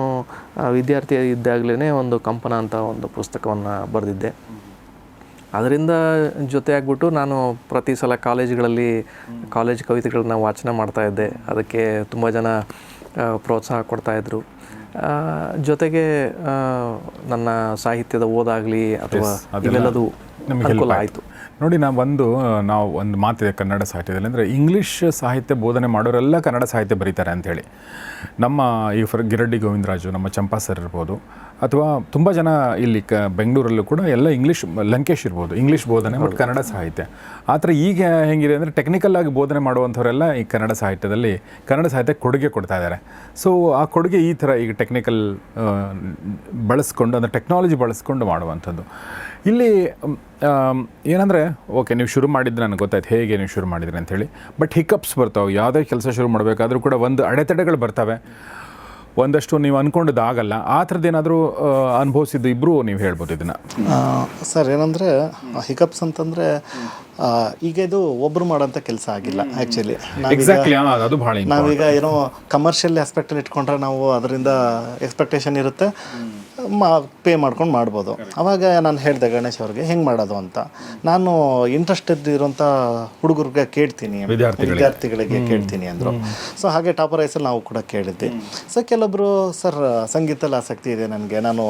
Speaker 3: ವಿದ್ಯಾರ್ಥಿ ಇದ್ದಾಗಲೇ ಒಂದು ಕಂಪನ ಅಂತ ಒಂದು ಪುಸ್ತಕವನ್ನು ಬರೆದಿದ್ದೆ. ಅದರಿಂದ ಜೊತೆಯಾಗ್ಬಿಟ್ಟು ನಾನು ಪ್ರತಿ ಸಲ ಕಾಲೇಜ್ ಕವಿತೆಗಳನ್ನ ವಾಚನ ಮಾಡ್ತಾಯಿದ್ದೆ. ಅದಕ್ಕೆ ತುಂಬ ಜನ ಪ್ರೋತ್ಸಾಹ ಕೊಡ್ತಾಯಿದ್ರು. ಜೊತೆಗೆ ನನ್ನ ಸಾಹಿತ್ಯದ ಓದಾಗಲಿ ಅಥವಾ ಇವೆಲ್ಲದು
Speaker 2: ನಮಗೆ
Speaker 3: ಅನುಕೂಲ ಆಯಿತು.
Speaker 2: ನೋಡಿ ನಾವು ಒಂದು ಮಾತಿದೆ ಕನ್ನಡ ಸಾಹಿತ್ಯದಲ್ಲಿ, ಅಂದರೆ ಇಂಗ್ಲೀಷ್ ಸಾಹಿತ್ಯ ಬೋಧನೆ ಮಾಡೋರೆಲ್ಲ ಕನ್ನಡ ಸಾಹಿತ್ಯ ಬರೀತಾರೆ ಅಂಥೇಳಿ. ನಮ್ಮ ಈ ಗಿರಡ್ಡಿ ಗೋವಿಂದರಾಜು, ನಮ್ಮ ಚಂಪಾ ಸರ್ ಇರ್ಬೋದು, ಅಥವಾ ತುಂಬ ಜನ ಇಲ್ಲಿ ಬೆಂಗಳೂರಲ್ಲೂ ಕೂಡ ಎಲ್ಲ ಇಂಗ್ಲೀಷ್, ಲಂಕೇಶ್ ಇರ್ಬೋದು, ಇಂಗ್ಲೀಷ್ ಬೋಧನೆ ಮತ್ತು ಕನ್ನಡ ಸಾಹಿತ್ಯ. ಆ ಥರ ಈಗ ಹೆಂಗಿದೆ ಅಂದರೆ ಟೆಕ್ನಿಕಲ್ ಆಗಿ ಬೋಧನೆ ಮಾಡುವಂಥವರೆಲ್ಲ ಈ ಕನ್ನಡ ಸಾಹಿತ್ಯದಲ್ಲಿ ಕನ್ನಡ ಸಾಹಿತ್ಯಕ್ಕೆ ಕೊಡುಗೆ ಕೊಡ್ತಾ ಇದ್ದಾರೆ. ಸೊ ಆ ಕೊಡುಗೆ ಈ ಥರ ಈಗ ಟೆಕ್ನಿಕಲ್ ಬಳಸ್ಕೊಂಡು, ಅಂದರೆ ಟೆಕ್ನಾಲಜಿ ಬಳಸ್ಕೊಂಡು ಮಾಡುವಂಥದ್ದು. ಇಲ್ಲಿ ಏನಂದರೆ ಓಕೆ, ನೀವು ಶುರು ಮಾಡಿದ್ದು ನನಗೆ ಗೊತ್ತಾಯ್ತು ಹೇಗೆ ನೀವು ಶುರು ಮಾಡಿದ್ರಿ ಅಂಥೇಳಿ. ಬಟ್ ಹಿಕಪ್ಸ್ ಬರ್ತಾವೆ, ಯಾವುದೇ ಕೆಲಸ ಶುರು ಮಾಡಬೇಕಾದ್ರೂ ಕೂಡ ಒಂದು ಅಡೆತಡೆಗಳು ಬರ್ತವೆ, ಒಂದಷ್ಟು ನೀವು ಅಂದ್ಕೊಂಡದ್ದು ಆಗಲ್ಲ. ಆ ಥರದ್ದು ಏನಾದರೂ ಅನುಭವಿಸಿದ್ದು ಇಬ್ಬರು ನೀವು ಹೇಳ್ಬೋದು ಇದನ್ನು.
Speaker 4: ಸರ್ ಏನಂದರೆ ಹಿಕಪ್ಸ್ ಅಂತಂದರೆ ಈಗ ಇದು ಒಬ್ಬರು ಮಾಡೋಂಥ ಕೆಲಸ ಆಗಿಲ್ಲ ಆ್ಯಕ್ಚುಲಿ.
Speaker 2: ಅದು ಭಾಳ
Speaker 4: ನಾವೀಗ ಏನೋ ಕಮರ್ಷಿಯಲ್ ಆಸ್ಪೆಕ್ಟಲ್ಲಿ ಇಟ್ಕೊಂಡ್ರೆ ನಾವು ಅದರಿಂದ ಎಕ್ಸ್ಪೆಕ್ಟೇಷನ್ ಇರುತ್ತೆ, ಪೇ ಮಾಡ್ಕೊಂಡು ಮಾಡ್ಬೋದು. ಆವಾಗ ನಾನು ಹೇಳಿದೆ ಗಣೇಶ್ ಅವ್ರಿಗೆ ಹೆಂಗೆ ಮಾಡೋದು ಅಂತ. ನಾನು ಇಂಟ್ರೆಸ್ಟೆಡ್ ಇರೋಂಥ ಹುಡುಗರಿಗೆ ಕೇಳ್ತೀನಿ, ವಿದ್ಯಾರ್ಥಿಗಳಿಗೆ ಕೇಳ್ತೀನಿ ಅಂದರು. ಸೊ ಹಾಗೆ ಟಾಪರ್ ರೈಸಲ್ಲಿ ನಾವು ಕೂಡ ಕೇಳಿದ್ವಿ. ಸೊ ಕೆಲವೊಬ್ಬರು ಸರ್ ಸಂಗೀತದಲ್ಲಿ ಆಸಕ್ತಿ ಇದೆ ನನಗೆ, ನಾನು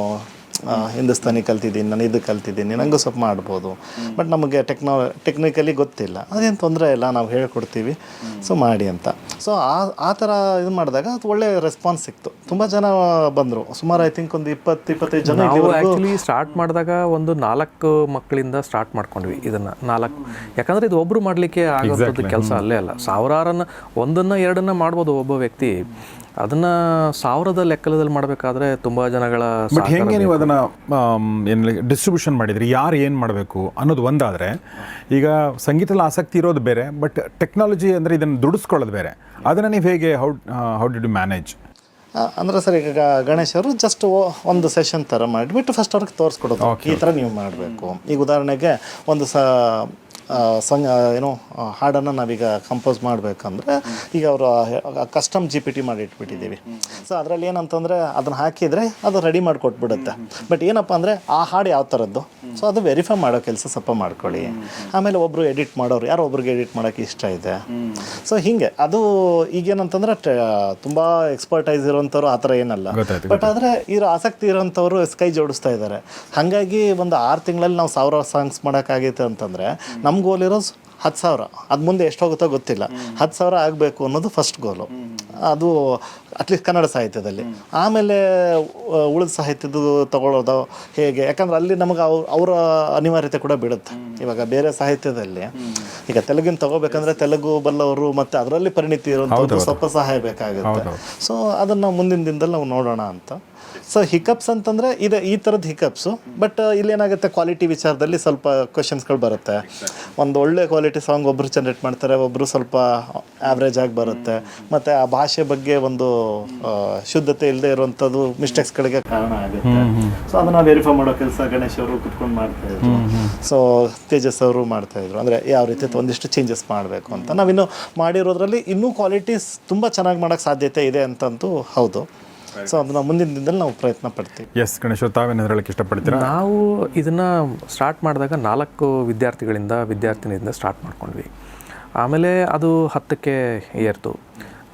Speaker 4: ಹಿಂದೂಸ್ತಾನಿ ಕಲ್ತಿದ್ದೀನಿ, ನಾನು ಇದು ಕಲ್ತಿದ್ದೀನಿ, ನನಗೂ ಸ್ವಲ್ಪ ಮಾಡ್ಬೋದು, ಬಟ್ ನಮಗೆ ಟೆಕ್ನಿಕಲಿ ಗೊತ್ತಿಲ್ಲ. ಅದೇನು ತೊಂದರೆ ಇಲ್ಲ, ನಾವು ಹೇಳ್ಕೊಡ್ತೀವಿ, ಸೊ ಮಾಡಿ ಅಂತ. ಸೊ ಆ ಥರ ಇದು ಮಾಡಿದಾಗ ಅದು ಒಳ್ಳೆ ರೆಸ್ಪಾನ್ಸ್ ಸಿಕ್ತು. ತುಂಬ ಜನ ಬಂದರು, ಸುಮಾರು ಐ ಥಿಂಕ್ ಒಂದು 20-25 ಜನ.
Speaker 3: ನಾವು ಆ್ಯಕ್ಚುಲಿ ಸ್ಟಾರ್ಟ್ ಮಾಡಿದಾಗ ಒಂದು 4 ಮಕ್ಕಳಿಂದ ಸ್ಟಾರ್ಟ್ ಮಾಡ್ಕೊಂಡ್ವಿ ಇದನ್ನು. 4, ಯಾಕಂದರೆ ಇದು ಒಬ್ಬರು ಮಾಡಲಿಕ್ಕೆ ಆಗೋಂಥದ್ದು ಕೆಲಸ ಅಲ್ಲೇ ಅಲ್ಲ. ಸಾವಿರಾರನ್ನು, 1-2 ಮಾಡ್ಬೋದು ಒಬ್ಬ ವ್ಯಕ್ತಿ. ಅದನ್ನು 1000 ಲೆಕ್ಕದಲ್ಲಿ ಮಾಡಬೇಕಾದ್ರೆ ತುಂಬ ಜನಗಳ.
Speaker 2: ಬಟ್ ಹೆಂಗೆ ನೀವು ಅದನ್ನು ಏನು ಡಿಸ್ಟ್ರಿಬ್ಯೂಷನ್ ಮಾಡಿದ್ರಿ, ಯಾರು ಏನು ಮಾಡಬೇಕು ಅನ್ನೋದು ಒಂದಾದರೆ, ಈಗ ಸಂಗೀತದಲ್ಲಿ ಆಸಕ್ತಿ ಇರೋದು ಬೇರೆ, ಬಟ್ ಟೆಕ್ನಾಲಜಿ ಅಂದರೆ ಇದನ್ನು ದುಡಿಸ್ಕೊಳ್ಳೋದು ಬೇರೆ. ಅದನ್ನು ನೀವು ಹೇಗೆ ಹೌ ಡಿಡ್ ಯು ಮ್ಯಾನೇಜ್?
Speaker 4: ಅಂದರೆ ಸರ್ ಈಗ ಗಣೇಶ್ ಅವರು ಜಸ್ಟ್ ಒಂದು ಸೆಷನ್ ಥರ ಮಾಡಿಬಿಟ್ಟು ಫಸ್ಟ್ ಅವ್ರಿಗೆ ತೋರಿಸ್ಕೊಡೋದು, ಈ ಥರ ನೀವು ಮಾಡಬೇಕು. ಈಗ ಉದಾಹರಣೆಗೆ ಒಂದು ಏನೋ ಹಾಡನ್ನು ನಾವೀಗ ಕಂಪೋಸ್ ಮಾಡಬೇಕಂದ್ರೆ ಈಗ ಅವರು ಕಸ್ಟಮ್ GPT ಮಾಡಿ ಇಟ್ಬಿಟ್ಟಿದ್ದೀವಿ. ಸೊ ಅದರಲ್ಲಿ ಏನಂತಂದರೆ ಅದನ್ನು ಹಾಕಿದರೆ ಅದು ರೆಡಿ ಮಾಡಿ ಕೊಟ್ಬಿಡುತ್ತೆ. ಬಟ್ ಏನಪ್ಪ ಅಂದರೆ ಆ ಹಾಡು ಯಾವ ಥರದ್ದು, ಸೊ ಅದು ವೆರಿಫೈ ಮಾಡೋ ಕೆಲಸ ಸ್ವಲ್ಪ ಮಾಡ್ಕೊಳ್ಳಿ. ಆಮೇಲೆ ಒಬ್ಬರು ಎಡಿಟ್ ಮಾಡೋರು, ಯಾರೋ ಒಬ್ರಿಗೆ ಎಡಿಟ್ ಮಾಡೋಕ್ಕೆ ಇಷ್ಟ ಇದೆ. ಸೊ ಹೀಗೆ ಅದು ಈಗೇನಂತಂದರೆ ತುಂಬ ಎಕ್ಸ್ಪರ್ಟೈಸ್ ಇರೋಂಥವ್ರು ಆ ಥರ ಏನಲ್ಲ. ಬಟ್ ಆದರೆ ಇರೋ ಆಸಕ್ತಿ ಇರೋಂಥವ್ರು ಕೈ ಜೋಡಿಸ್ತಾ ಇದ್ದಾರೆ. ಹಾಗಾಗಿ ಒಂದು 6 ತಿಂಗಳಲ್ಲಿ ನಾವು 1000 ಸಾಂಗ್ಸ್ ಮಾಡೋಕ್ಕಾಗೈತೆ ಅಂತಂದರೆ ನಮ್ಮ ಗೋಲ್ ಇರೋದು 10,000. ಅದು ಮುಂದೆ ಎಷ್ಟು ಹೋಗುತ್ತೋ ಗೊತ್ತಿಲ್ಲ. 10,000 ಆಗಬೇಕು ಅನ್ನೋದು ಫಸ್ಟ್ ಗೋಲು. ಅದು ಅಟ್ಲೀಸ್ಟ್ ಕನ್ನಡ ಸಾಹಿತ್ಯದಲ್ಲಿ. ಆಮೇಲೆ ಉಳಿದ ಸಾಹಿತ್ಯದ್ದು ತಗೊಳ್ಳೋದು ಹೇಗೆ, ಯಾಕಂದ್ರೆ ಅಲ್ಲಿ ನಮಗೆ ಅವರ ಅನಿವಾರ್ಯತೆ ಕೂಡ ಬಿಡುತ್ತೆ. ಇವಾಗ ಬೇರೆ ಸಾಹಿತ್ಯದಲ್ಲಿ ಈಗ ತೆಲುಗಿನ ತಗೋಬೇಕಂದ್ರೆ ತೆಲುಗು ಬಲ್ಲವರು ಮತ್ತು ಅದರಲ್ಲಿ ಪರಿಣಿತಿ ಇರುವಂಥದ್ದು ಸ್ವಲ್ಪ ಸಹಾಯ ಬೇಕಾಗುತ್ತೆ. ಸೊ ಅದನ್ನು ಮುಂದಿನ ದಿನದಲ್ಲಿ ನಾವು ನೋಡೋಣ ಅಂತ. ಸೊ ಹಿಕಪ್ಸ್ ಅಂತಂದರೆ ಇದೆ ಈ ಥರದ್ದು ಹಿಕಪ್ಸು. ಬಟ್ ಇಲ್ಲೇನಾಗುತ್ತೆ, ಕ್ವಾಲಿಟಿ ವಿಚಾರದಲ್ಲಿ ಸ್ವಲ್ಪ ಕ್ವೆಶನ್ಸ್ಗಳು ಬರುತ್ತೆ. ಒಂದು ಒಳ್ಳೆ ಕ್ವಾಲಿಟಿ ಸಾಂಗ್ ಒಬ್ಬರು ಜನ್ರೇಟ್ ಮಾಡ್ತಾರೆ, ಒಬ್ಬರು ಸ್ವಲ್ಪ ಆವ್ರೇಜ್ ಆಗಿ ಬರುತ್ತೆ. ಮತ್ತು ಆ ಭಾಷೆ ಬಗ್ಗೆ ಒಂದು ಶುದ್ಧತೆ ಇಲ್ಲದೆ ಇರುವಂಥದ್ದು ಮಿಸ್ಟೇಕ್ಸ್ಗಳಿಗೆ ಕಾರಣ ಆಗುತ್ತೆ. ಸೊ ಅದನ್ನು ವೆರಿಫೈ ಮಾಡೋ ಕೆಲಸ ಗಣೇಶ್ ಅವರು ಕುತ್ಕೊಂಡು ಮಾಡ್ತಾಯಿದ್ರು. ಸೊ ತೇಜಸ್ ಅವರು ಮಾಡ್ತಾಯಿದ್ರು. ಅಂದರೆ ಯಾವ ರೀತಿ ಒಂದಿಷ್ಟು ಚೇಂಜಸ್ ಮಾಡಬೇಕು ಅಂತ ನಾವಿನ್ನು ಮಾಡಿರೋದ್ರಲ್ಲಿ ಇನ್ನೂ ಕ್ವಾಲಿಟೀಸ್ ತುಂಬ ಚೆನ್ನಾಗಿ ಮಾಡೋಕ್ಕೆ ಸಾಧ್ಯತೆ ಇದೆ ಅಂತಂತೂ ಹೌದು. ಸೊ ಅದನ್ನು ಮುಂದಿನ ದಿನದಲ್ಲಿ ನಾವು ಪ್ರಯತ್ನ ಪಡ್ತೀವಿ.
Speaker 2: ಎಸ್ ಗಣೇಶ್, ತಾವೇನು ಹೇಳಕ್ಕೆ ಇಷ್ಟಪಡ್ತೀರಾ?
Speaker 3: ನಾವು ಇದನ್ನು ಸ್ಟಾರ್ಟ್ ಮಾಡಿದಾಗ 4 ವಿದ್ಯಾರ್ಥಿನಿಂದ ಸ್ಟಾರ್ಟ್ ಮಾಡ್ಕೊಂಡ್ವಿ. ಆಮೇಲೆ ಅದು 10ಕ್ಕೆ ಏರ್ತು.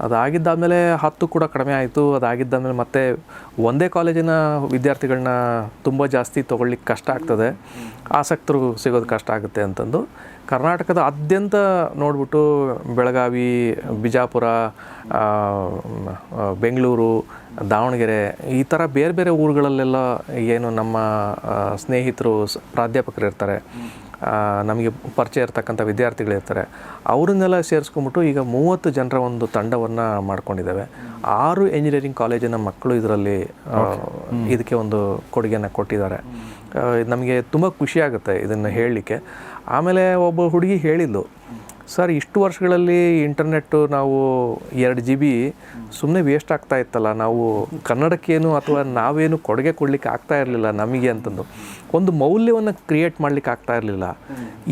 Speaker 3: ಅದಾಗಿದ್ದಾದಮೇಲೆ 10 ಕೂಡ ಕಡಿಮೆ ಆಯಿತು. ಅದಾಗಿದ್ದಾದಮೇಲೆ ಮತ್ತೆ ಒಂದೇ ಕಾಲೇಜಿನ ವಿದ್ಯಾರ್ಥಿಗಳನ್ನ ತುಂಬ ಜಾಸ್ತಿ ತೊಗೊಳ್ಲಿಕ್ಕೆ ಕಷ್ಟ ಆಗ್ತದೆ, ಆಸಕ್ತರು ಸಿಗೋದು ಕಷ್ಟ ಆಗುತ್ತೆ ಅಂತಂದು ಕರ್ನಾಟಕದ ಆದ್ಯಂತ ನೋಡಿಬಿಟ್ಟು ಬೆಳಗಾವಿ, ಬಿಜಾಪುರ, ಬೆಂಗಳೂರು, ದಾವಣಗೆರೆ ಈ ಥರ ಬೇರೆ ಬೇರೆ ಊರುಗಳಲ್ಲೆಲ್ಲ ಏನು ನಮ್ಮ ಸ್ನೇಹಿತರು ಪ್ರಾಧ್ಯಾಪಕರು ಇರ್ತಾರೆ, ನಮಗೆ ಪರಿಚಯ ಇರ್ತಕ್ಕಂಥ ವಿದ್ಯಾರ್ಥಿಗಳಿರ್ತಾರೆ, ಅವರನ್ನೆಲ್ಲ ಸೇರಿಸ್ಕೊಂಬಿಟ್ಟು ಈಗ 30 ಜನರ ಒಂದು ತಂಡವನ್ನು ಮಾಡ್ಕೊಂಡಿದ್ದೇವೆ. 6 ಎಂಜಿನಿಯರಿಂಗ್ ಕಾಲೇಜಿನ ಮಕ್ಕಳು ಇದರಲ್ಲಿ ಇದಕ್ಕೆ ಒಂದು ಕೊಡುಗೆಯನ್ನು ಕೊಟ್ಟಿದ್ದಾರೆ. ನಮಗೆ ತುಂಬ ಖುಷಿಯಾಗುತ್ತೆ ಇದನ್ನು ಹೇಳಲಿಕ್ಕೆ. ಆಮೇಲೆ ಒಬ್ಬ ಹುಡುಗಿ ಹೇಳಿದ್ಲು, ಸರ್ ಇಷ್ಟು ವರ್ಷಗಳಲ್ಲಿ ಇಂಟರ್ನೆಟ್ಟು ನಾವು 2 GB ಸುಮ್ಮನೆ ವೇಸ್ಟ್ ಆಗ್ತಾ ಇತ್ತಲ್ಲ, ನಾವು ಕನ್ನಡಕ್ಕೇನು ಅಥವಾ ನಾವೇನು ಕೊಡುಗೆ ಕೊಡಲಿಕ್ಕೆ ಆಗ್ತಾ ಇರಲಿಲ್ಲ ನಮಗೆ ಅಂತಂದು, ಒಂದು ಮೌಲ್ಯವನ್ನು ಕ್ರಿಯೇಟ್ ಮಾಡಲಿಕ್ಕೆ ಆಗ್ತಾ ಇರಲಿಲ್ಲ.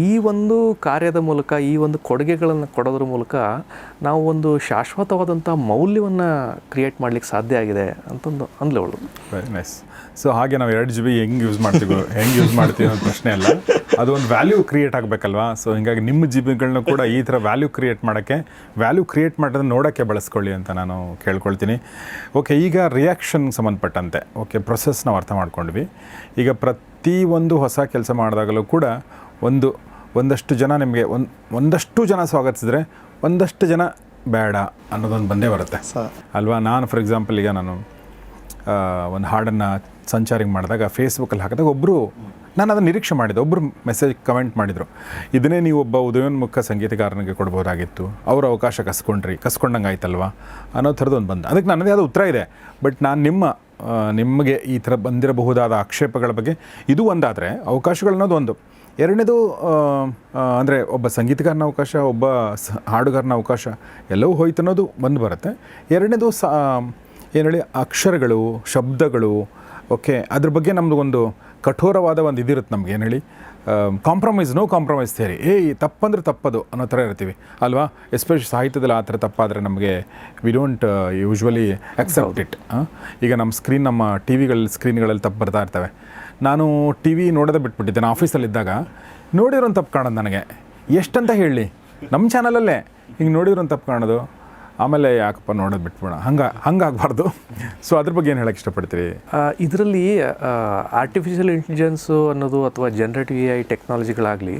Speaker 3: ಈ ಒಂದು ಕಾರ್ಯದ ಮೂಲಕ, ಈ ಒಂದು ಕೊಡುಗೆಗಳನ್ನು ಕೊಡೋದ್ರ ಮೂಲಕ ನಾವು ಒಂದು ಶಾಶ್ವತವಾದಂಥ ಮೌಲ್ಯವನ್ನು ಕ್ರಿಯೇಟ್ ಮಾಡಲಿಕ್ಕೆ ಸಾಧ್ಯ ಆಗಿದೆ ಅಂತಂದು ಅಂದ್ಲವಳು.
Speaker 2: Very nice. ಸೊ ಹಾಗೆ ನಾವು 2 GB ಹೆಂಗೆ ಯೂಸ್ ಮಾಡ್ತೀವಿ ಅನ್ನೋ ಪ್ರಶ್ನೆ ಅಲ್ಲ, ಅದು ಒಂದು ವ್ಯಾಲ್ಯೂ ಕ್ರಿಯೇಟ್ ಆಗಬೇಕಲ್ವಾ. ಸೊ ಹೀಗಾಗಿ ನಿಮ್ಮ ಜಿಬಿಗಳನ್ನ ಕೂಡ ಈ ಥರ ವ್ಯಾಲ್ಯೂ ಕ್ರಿಯೇಟ್ ಮಾಡೋದನ್ನ ನೋಡೋಕ್ಕೆ ಬಳಸ್ಕೊಳ್ಳಿ ಅಂತ ನಾನು ಕೇಳ್ಕೊಳ್ತೀನಿ. ಓಕೆ, ಈಗ ರಿಯಾಕ್ಷನ್ ಸಂಬಂಧಪಟ್ಟಂತೆ ಓಕೆ ಪ್ರೊಸೆಸ್ ನಾವು ಅರ್ಥ ಮಾಡ್ಕೊಂಡ್ವಿ. ಈಗ ಪ್ರತಿಯೊಂದು ಹೊಸ ಕೆಲಸ ಮಾಡಿದಾಗಲೂ ಕೂಡ ಒಂದಷ್ಟು ಜನ ನಿಮಗೆ ಒಂದಷ್ಟು ಜನ ಸ್ವಾಗತಿಸಿದ್ರೆ ಒಂದಷ್ಟು ಜನ ಬೇಡ ಅನ್ನೋದೊಂದು ಬಂದೇ ಬರುತ್ತೆ ಅಲ್ವಾ. ನಾನು ಫಾರ್ ಎಕ್ಸಾಂಪಲ್ ಈಗ ನಾನು ಒಂದು ಹಾಡನ್ನು ಸಂಚಾರಿಂಗ್ ಮಾಡಿದಾಗ ಫೇಸ್ಬುಕ್ಕಲ್ಲಿ ಹಾಕಿದಾಗ ಒಬ್ಬರು ನಾನು ಅದನ್ನು ನಿರೀಕ್ಷೆ ಮಾಡಿದೆ, ಒಬ್ಬರು ಮೆಸೇಜ್ ಕಮೆಂಟ್ ಮಾಡಿದರು, ಇದನ್ನೇ ನೀವು ಒಬ್ಬ ಉದಯೋನ್ಮುಖ ಸಂಗೀತಗಾರನಿಗೆ ಕೊಡ್ಬೋದಾಗಿತ್ತು, ಅವ್ರ ಅವಕಾಶ ಕಸ್ಕೊಂಡಂಗೆ ಆಯ್ತಲ್ವಾ ಅನ್ನೋ ಥರದ್ದು ಒಂದು ಬಂದು. ಅದಕ್ಕೆ ನನ್ನದೇ ಆದ ಉತ್ತರ ಇದೆ. ಬಟ್ ನಾನು ನಿಮಗೆ ಈ ಥರ ಬಂದಿರಬಹುದಾದ ಆಕ್ಷೇಪಗಳ ಬಗ್ಗೆ ಇದು ಒಂದಾದರೆ ಅವಕಾಶಗಳನ್ನೋದು ಒಂದು. ಎರಡನೇದು ಅಂದರೆ ಒಬ್ಬ ಸಂಗೀತಗಾರನ ಅವಕಾಶ, ಒಬ್ಬ ಹಾಡುಗಾರನ ಅವಕಾಶ ಎಲ್ಲವೂ ಹೋಯ್ತು ಅನ್ನೋದು ಬಂದು ಬರುತ್ತೆ. ಎರಡನೇದು ಏನು ಹೇಳಿ ಅಕ್ಷರಗಳು, ಶಬ್ದಗಳು, ಓಕೆ, ಅದ್ರ ಬಗ್ಗೆ ನಮ್ಮದು ಒಂದು ಕಠೋರವಾದ ಒಂದು ಇದಿರುತ್ತೆ ನಮ್ಗೆ. ಏನು ಹೇಳಿ ನೋ ಕಾಂಪ್ರಮೈಸ್ ಥಿಯರಿ. ತಪ್ಪಂದ್ರೆ ತಪ್ಪದು ಅನ್ನೋ ಥರ ಇರ್ತೀವಿ ಅಲ್ವಾ. ಎಸ್ಪೆಷಲಿ ಸಾಹಿತ್ಯದಲ್ಲಿ ಆ ಥರ ತಪ್ಪಾದರೆ ನಮಗೆ we don't usually accept it. ಈಗ ನಮ್ಮ ಸ್ಕ್ರೀನ್ಗಳಲ್ಲಿ ತಪ್ಪು ಬರ್ತಾ ಇರ್ತವೆ. ನಾನು ಟಿ ವಿ ನೋಡೋದೇ ಬಿಟ್ಬಿಟ್ಟಿದ್ದೆ. ನಾನು ಆಫೀಸಲ್ಲಿದ್ದಾಗ ನೋಡಿರೋನು ತಪ್ಪು ಕಾಣೋದು ನನಗೆ ಎಷ್ಟಂತ ಹೇಳಿ, ನಮ್ಮ ಚಾನಲಲ್ಲೇ ಹಿಂಗೆ ನೋಡಿರೋನು ತಪ್ಪು ಕಾಣೋದು. ಆಮೇಲೆ ಯಾಕಪ್ಪ ನೋಡೋದು ಬಿಟ್ಬಿಡೋಣ, ಹಂಗಾಗಬಾರ್ದು. ಸೊ ಅದ್ರ ಬಗ್ಗೆ ಏನು ಹೇಳಕ್ಕೆ ಇಷ್ಟಪಡ್ತೀರಿ?
Speaker 3: ಇದರಲ್ಲಿ ಆರ್ಟಿಫಿಷಿಯಲ್ ಇಂಟೆಲಿಜೆನ್ಸು ಅನ್ನೋದು ಅಥವಾ ಜನರೇಟಿವ್ AI ಟೆಕ್ನಾಲಜಿಗಳಾಗಲಿ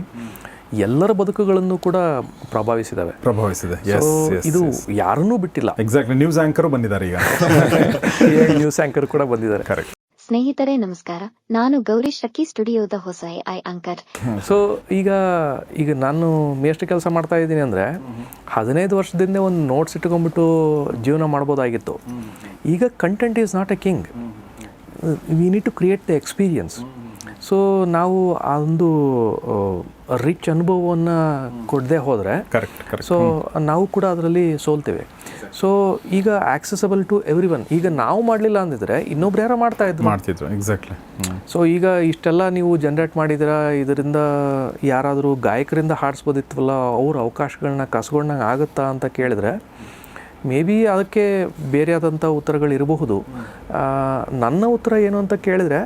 Speaker 3: ಎಲ್ಲರ ಬದುಕುಗಳನ್ನು ಕೂಡ ಪ್ರಭಾವಿಸಿದೆ. ಇದು ಯಾರನ್ನೂ ಬಿಟ್ಟಿಲ್ಲ.
Speaker 2: ಎಕ್ಸಾಕ್ಟ್ಲಿ. ನ್ಯೂಸ್ ಆ್ಯಂಕರು ಬಂದಿದ್ದಾರೆ ಈಗ.
Speaker 3: ನ್ಯೂಸ್ ಆ್ಯಂಕರ್ ಕೂಡ ಬಂದಿದ್ದಾರೆ.
Speaker 2: ಕರೆಕ್ಟ್.
Speaker 6: ಸ್ನೇಹಿತರೆ ನಮಸ್ಕಾರ, ನಾನು ಗೌರಿ ಶಕ್ಕಿ, ಸ್ಟುಡಿಯೋದ ಹೊಸ AI ಆಂಕರ್.
Speaker 3: ಸೊ ಈಗ ನಾನು ಎಷ್ಟು ಕೆಲಸ ಮಾಡ್ತಾ ಇದ್ದೀನಿ ಅಂದರೆ 15 ವರ್ಷದಿಂದ ಒಂದು ನೋಟ್ಸ್ ಇಟ್ಕೊಂಡ್ಬಿಟ್ಟು ಜೀವನ ಮಾಡ್ಬೋದಾಗಿತ್ತು. ಈಗ content is not a king, we need to create the experience. So ನಾವು ಆ ಒಂದು ರಿಚ್ ಅನುಭವವನ್ನು ಕೊಡದೆ ಹೋದರೆ ಸೊ ನಾವು ಕೂಡ ಅದರಲ್ಲಿ ಸೋಲ್ತೇವೆ. ಸೊ ಈಗ ಆಕ್ಸೆಸಬಲ್ ಟು ಎವ್ರಿ ಒನ್. ಈಗ ನಾವು ಮಾಡಲಿಲ್ಲ ಅಂದಿದ್ರೆ ಇನ್ನೊಬ್ರು ಯಾರೋ ಮಾಡ್ತಿದ್ರು.
Speaker 2: ಎಕ್ಸಾಕ್ಟ್ಲಿ.
Speaker 3: ಸೊ ಈಗ ಇಷ್ಟೆಲ್ಲ ನೀವು ಜನ್ರೇಟ್ ಮಾಡಿದ್ರೆ ಇದರಿಂದ ಯಾರಾದರೂ ಗಾಯಕರಿಂದ ಹಾಡಿಸ್ಬೋದಿತ್ತವಲ್ಲ, ಅವ್ರ ಅವಕಾಶಗಳನ್ನ ಕಸ್ಕೊಂಡಂಗೆ ಆಗುತ್ತಾ ಅಂತ ಕೇಳಿದ್ರೆ ಮೇ ಬಿ ಅದಕ್ಕೆ ಬೇರೆ ಆದಂಥ ಉತ್ತರಗಳಿರಬಹುದು. ನನ್ನ ಉತ್ತರ ಏನು ಅಂತ ಕೇಳಿದರೆ,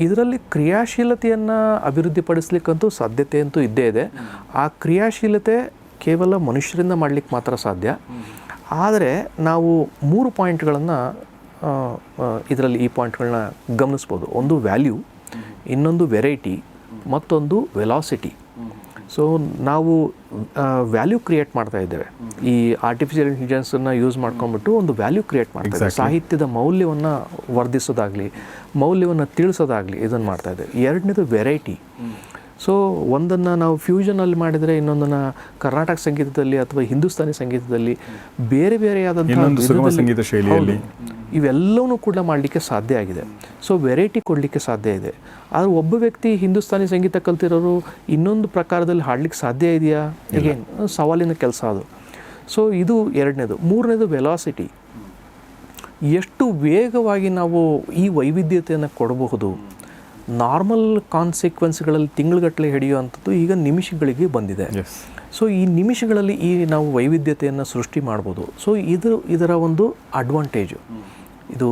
Speaker 3: ಇದರಲ್ಲಿ ಕ್ರಿಯಾಶೀಲತೆಯನ್ನು ಅಭಿವೃದ್ಧಿಪಡಿಸ್ಲಿಕ್ಕಂತೂ ಸಾಧ್ಯತೆ ಅಂತೂ ಇದ್ದೇ ಇದೆ. ಆ ಕ್ರಿಯಾಶೀಲತೆ ಕೇವಲ ಮನುಷ್ಯರಿಂದ ಮಾಡಲಿಕ್ಕೆ ಮಾತ್ರ ಸಾಧ್ಯ. ಆದರೆ ನಾವು 3 ಪಾಯಿಂಟ್ಗಳನ್ನು ಇದರಲ್ಲಿ ಈ ಪಾಯಿಂಟ್ಗಳನ್ನ ಗಮನಿಸ್ಬೋದು. ಒಂದು ವ್ಯಾಲ್ಯೂ, ಇನ್ನೊಂದು ವೆರೈಟಿ, ಮತ್ತೊಂದು ವೆಲಾಸಿಟಿ. ಸೊ ನಾವು ವ್ಯಾಲ್ಯೂ ಕ್ರಿಯೇಟ್ ಮಾಡ್ತಾ ಇದ್ದೇವೆ. ಈ ಆರ್ಟಿಫಿಷಿಯಲ್ ಇಂಟೆಲಿಜೆನ್ಸನ್ನು ಯೂಸ್ ಮಾಡ್ಕೊಂಡ್ಬಿಟ್ಟು ಒಂದು ವ್ಯಾಲ್ಯೂ ಕ್ರಿಯೇಟ್ ಮಾಡ್ತಾ ಇದ್ದೇವೆ. ಸಾಹಿತ್ಯದ ಮೌಲ್ಯವನ್ನು ವರ್ಧಿಸೋದಾಗಲಿ, ಮೌಲ್ಯವನ್ನು ತಿಳಿಸೋದಾಗಲಿ ಇದನ್ನು ಮಾಡ್ತಾ ಇದ್ದೇವೆ. ಎರಡನೇದು ವೆರೈಟಿ. ಸೊ ಒಂದನ್ನು ನಾವು ಫ್ಯೂಷನಲ್ಲಿ ಮಾಡಿದರೆ ಇನ್ನೊಂದನ್ನು ಕರ್ನಾಟಕ ಸಂಗೀತದಲ್ಲಿ ಅಥವಾ ಹಿಂದೂಸ್ತಾನಿ ಸಂಗೀತದಲ್ಲಿ ಬೇರೆ ಬೇರೆಯಾದಂಥ
Speaker 2: ಸಂಗೀತ ಶೈಲಿಯಲ್ಲಿ
Speaker 3: ಇವೆಲ್ಲವೂ ಕೂಡ ಮಾಡಲಿಕ್ಕೆ ಸಾಧ್ಯ ಆಗಿದೆ. ಸೊ ವೆರೈಟಿ ಕೊಡಲಿಕ್ಕೆ ಸಾಧ್ಯ ಇದೆ. ಆದರೆ ಒಬ್ಬ ವ್ಯಕ್ತಿ ಹಿಂದೂಸ್ತಾನಿ ಸಂಗೀತ ಕಲ್ತಿರೋರು ಇನ್ನೊಂದು ಪ್ರಕಾರದಲ್ಲಿ ಹಾಡಲಿಕ್ಕೆ ಸಾಧ್ಯ ಇದೆಯಾ? ಹೀಗೆ ಸವಾಲಿನ ಕೆಲಸ ಅದು. ಸೊ ಇದು ಎರಡನೇದು. ಮೂರನೇದು ವೆಲಾಸಿಟಿ. ಎಷ್ಟು ವೇಗವಾಗಿ ನಾವು ಈ ವೈವಿಧ್ಯತೆಯನ್ನು ಕೊಡಬಹುದು. ನಾರ್ಮಲ್ ಕಾನ್ಸಿಕ್ವೆನ್ಸ್ಗಳಲ್ಲಿ ತಿಂಗಳುಗಟ್ಟಲೆ ಹಿಡಿಯುವಂಥದ್ದು ಈಗ ನಿಮಿಷಗಳಿಗೆ ಬಂದಿದೆ. ಸೊ ಈ ನಿಮಿಷಗಳಲ್ಲಿ ನಾವು ವೈವಿಧ್ಯತೆಯನ್ನು ಸೃಷ್ಟಿ ಮಾಡ್ಬೋದು. ಸೊ ಇದರ ಒಂದು ಅಡ್ವಾಂಟೇಜು. ಇದು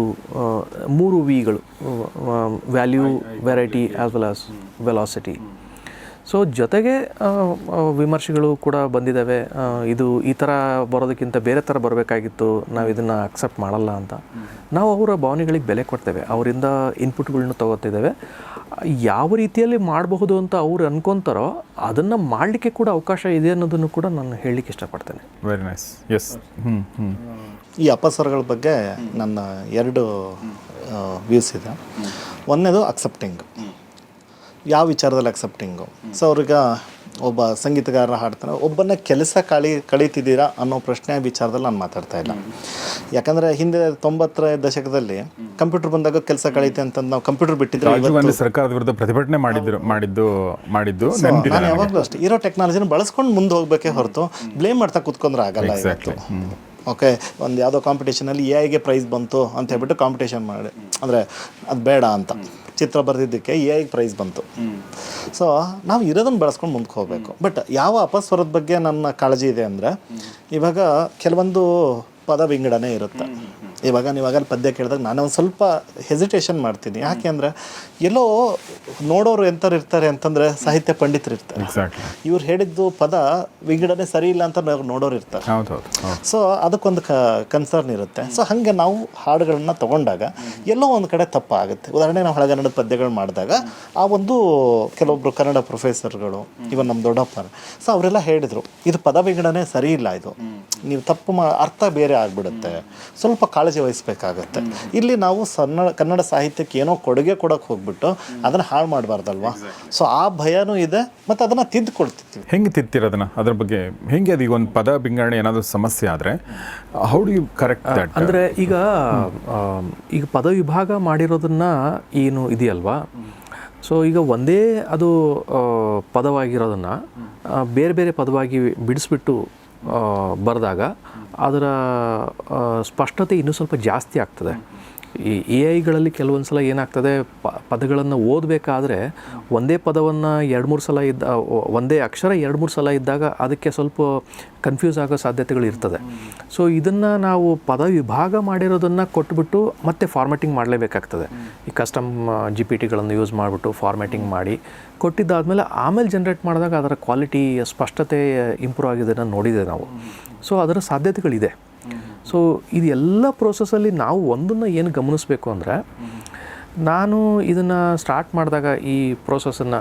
Speaker 3: 3 ವಿಗಳು: value, variety as well as velocity. So ಜೊತೆಗೆ ವಿಮರ್ಶೆಗಳು ಕೂಡ ಬಂದಿದ್ದಾವೆ. ಇದು ಈ ಥರ ಬರೋದಕ್ಕಿಂತ ಬೇರೆ ಥರ ಬರಬೇಕಾಗಿತ್ತು, ನಾವು ಇದನ್ನು ಅಕ್ಸೆಪ್ಟ್ ಮಾಡಲ್ಲ ಅಂತ. ನಾವು ಅವರ ಭಾವನೆಗಳಿಗೆ ಬೆಲೆ ಕೊಡ್ತೇವೆ, ಅವರಿಂದ ಇನ್ಪುಟ್ಗಳನ್ನ ತೊಗೋತಿದ್ದೇವೆ. ಯಾವ ರೀತಿಯಲ್ಲಿ ಮಾಡಬಹುದು ಅಂತ ಅವ್ರು ಅನ್ಕೊತಾರೋ ಅದನ್ನು ಮಾಡಲಿಕ್ಕೆ ಕೂಡ ಅವಕಾಶ ಇದೆ ಅನ್ನೋದನ್ನು ಕೂಡ ನಾನು ಹೇಳಲಿಕ್ಕೆ ಇಷ್ಟಪಡ್ತೇನೆ.
Speaker 2: Very nice. ಎಸ್.
Speaker 4: ಈ ಅಪಸ್ವರಗಳ ಬಗ್ಗೆ ನನ್ನ 2 ವ್ಯೂಸ್ ಇದೆ. ಒಂದನೇದು ಅಕ್ಸೆಪ್ಟಿಂಗ್. ಯಾವ ವಿಚಾರದಲ್ಲಿ ಅಕ್ಸೆಪ್ಟಿಂಗು? ಸೊ ಅವ್ರಿಗೆ ಒಬ್ಬ ಸಂಗೀತಗಾರ ಹಾಡ್ತಾನೆ, ಒಬ್ಬನ ಕೆಲಸ ಕಳೀತಿದ್ದೀರಾ ಅನ್ನೋ ಪ್ರಶ್ನೆ ವಿಚಾರದಲ್ಲಿ ನಾನು ಮಾತಾಡ್ತಾ ಇಲ್ಲ. ಯಾಕಂದರೆ ಹಿಂದೆ 90ರ ದಶಕದಲ್ಲಿ ಕಂಪ್ಯೂಟರ್ ಬಂದಾಗ ಕೆಲಸ ಕಳೀತೆ ಅಂತ ನಾವು ಕಂಪ್ಯೂಟರ್ ಬಿಟ್ಟಿದ್ರೆ
Speaker 2: ಸರ್ಕಾರದ ವಿರುದ್ಧ ಪ್ರತಿಭಟನೆ ಮಾಡಿದ್ದು
Speaker 4: ನಾನು ಯಾವಾಗಲೂ ಅಷ್ಟೇ ಇರೋ ಟೆಕ್ನಾಲಜಿನ ಬಳಸ್ಕೊಂಡು ಮುಂದೆ ಹೋಗ್ಬೇಕೇ ಹೊರತು ಬ್ಲೇಮ್ ಮಾಡ್ತಾ ಕೂತ್ಕೊಂಡ್ರೆ ಆಗಲ್ಲ. ಓಕೆ, ಒಂದು ಯಾವುದೋ ಕಾಂಪಿಟೇಷನಲ್ಲಿ AI ಪ್ರೈಸ್ ಬಂತು ಅಂತ ಹೇಳ್ಬಿಟ್ಟು ಕಾಂಪಿಟೇಷನ್ ಮಾಡಿ, ಅಂದರೆ ಅದು ಬೇಡ ಅಂತ ಚಿತ್ರ ಬರೆದಿದ್ದಕ್ಕೆ AI ಪ್ರೈಸ್ ಬಂತು. ಸೊ ನಾವು ಇರೋದನ್ನು ಬಳಸ್ಕೊಂಡು ಮುಂದಕ್ಕೆ ಹೋಗಬೇಕು. ಬಟ್ ಯಾವ ಅಪಸ್ವರದ ಬಗ್ಗೆ ನನ್ನ ಕಾಳಜಿ ಇದೆ ಅಂದರೆ, ಇವಾಗ ಕೆಲವೊಂದು ಪದ ವಿಂಗಡಣೆ ಇರುತ್ತೆ. ಇವಾಗ ನೀವಾಗ ಪದ್ಯ ಕೇಳಿದಾಗ ನಾನು ಒಂದು ಸ್ವಲ್ಪ ಹೆಸಿಟೇಷನ್ ಮಾಡ್ತೀನಿ. ಯಾಕೆ ಅಂದರೆ ಎಲ್ಲೋ ನೋಡೋರು ಎಂಥವ್ರು ಇರ್ತಾರೆ ಅಂತಂದರೆ ಸಾಹಿತ್ಯ ಪಂಡಿತರು ಇರ್ತಾರೆ. ಇವ್ರು ಹೇಳಿದ್ದು ಪದ ವಿಂಗಡಣೆ ಸರಿ ಇಲ್ಲ ಅಂತ ನೋಡೋರು ಇರ್ತಾರೆ. ಸೊ ಅದಕ್ಕೊಂದು ಕನ್ಸರ್ನ್ ಇರುತ್ತೆ. ಸೊ ಹಾಗೆ ನಾವು ಹಾಡುಗಳನ್ನ ತೊಗೊಂಡಾಗ ಎಲ್ಲೋ ಒಂದು ಕಡೆ ತಪ್ಪಾಗುತ್ತೆ. ಉದಾಹರಣೆಗೆ ನಾವು ಹಳೆಗನ್ನಡದ ಪದ್ಯಗಳು ಮಾಡಿದಾಗ ಆ ಒಂದು ಕೆಲವೊಬ್ಬರು ಕನ್ನಡ ಪ್ರೊಫೆಸರ್ಗಳು ಇವನ್ ನಮ್ಮ ದೊಡ್ಡಪ್ಪ, ಸೊ ಅವರೆಲ್ಲ ಹೇಳಿದರು ಇದು ಪದ ವಿಂಗಡಣೆ ಸರಿ ಇಲ್ಲ, ಇದು ನೀವು ತಪ್ಪು ಅರ್ಥ ಬೇರೆ ಆಗಿಬಿಡುತ್ತೆ, ಸ್ವಲ್ಪ ಕಾಳಜಿ ವಹಿಸ್ಬೇಕಾಗತ್ತೆ. ಇಲ್ಲಿ ನಾವು ಕನ್ನಡ ಸಾಹಿತ್ಯಕ್ಕೆ ಏನೋ ಕೊಡುಗೆ ಕೊಡೋಕೆ ಹೋಗ್ಬಿಟ್ಟು ಅದನ್ನು ಹಾಳು ಮಾಡಬಾರ್ದಲ್ವಾ. ಸೊ ಆ ಭಯನೂ ಇದೆ, ಮತ್ತು ಅದನ್ನು ತಿದ್ದುಕೊಳ್ತಿರ್ತೀವಿ.
Speaker 2: ಹೆಂಗೆ ತಿದ್ದಿರೋದನ್ನ ಅದ್ರ ಬಗ್ಗೆ ಹೆಂಗೆ ಅದು ಈಗ ಒಂದು ಪದ ವಿಂಗಡಣೆ ಏನಾದರೂ ಸಮಸ್ಯೆ ಆದರೆ how do you correct that?
Speaker 3: ಅಂದರೆ ಈಗ ಪದ ವಿಭಾಗ ಮಾಡಿರೋದನ್ನ ಏನು ಇದೆಯಲ್ವಾ, ಸೊ ಈಗ ಒಂದೇ ಅದು ಪದವಾಗಿರೋದನ್ನು ಬೇರೆ ಬೇರೆ ಪದವಾಗಿ ಬಿಡಿಸ್ಬಿಟ್ಟು ಬರೆದಾಗ ಅದರ ಸ್ಪಷ್ಟತೆ ಇನ್ನೂ ಸ್ವಲ್ಪ ಜಾಸ್ತಿ ಆಗ್ತದೆ. ಈ ಎ ಐಗಳಲ್ಲಿ ಕೆಲವೊಂದು ಸಲ ಏನಾಗ್ತದೆ, ಪದಗಳನ್ನು ಓದಬೇಕಾದ್ರೆ ಒಂದೇ ಪದವನ್ನು 2-3 ಸಲ ಒಂದೇ ಅಕ್ಷರ 2-3 ಸಲ ಇದ್ದಾಗ ಅದಕ್ಕೆ ಸ್ವಲ್ಪ ಕನ್ಫ್ಯೂಸ್ ಆಗೋ ಸಾಧ್ಯತೆಗಳು ಇರ್ತದೆ. ಸೊ ಇದನ್ನು ನಾವು ಪದ ವಿಭಾಗ ಮಾಡಿರೋದನ್ನು ಕೊಟ್ಬಿಟ್ಟು ಮತ್ತೆ ಫಾರ್ಮ್ಯಾಟಿಂಗ್ ಮಾಡಲೇಬೇಕಾಗ್ತದೆ. ಈ ಕಸ್ಟಮ್ GPT-ಗಳನ್ನು ಯೂಸ್ ಮಾಡಿಬಿಟ್ಟು ಫಾರ್ಮ್ಯಾಟಿಂಗ್ ಮಾಡಿ ಕೊಟ್ಟಿದ್ದಾದಮೇಲೆ ಆಮೇಲೆ ಜನ್ರೇಟ್ ಮಾಡಿದಾಗ ಅದರ ಕ್ವಾಲಿಟಿ ಸ್ಪಷ್ಟತೆ ಇಂಪ್ರೂವ್ ಆಗಿದ್ದನ್ನು ನೋಡಿದೆ ನಾವು. ಸೊ ಅದರ ಸಾಧ್ಯತೆಗಳಿದೆ. ಸೊ ಇದೆಲ್ಲ ಪ್ರೋಸೆಸ್ಸಲ್ಲಿ ನಾವು ಒಂದನ್ನು ಏನು ಗಮನಿಸಬೇಕು ಅಂದರೆ, ನಾನು ಇದನ್ನು ಸ್ಟಾರ್ಟ್ ಮಾಡಿದಾಗ ಈ ಪ್ರೋಸೆಸ್ಸನ್ನು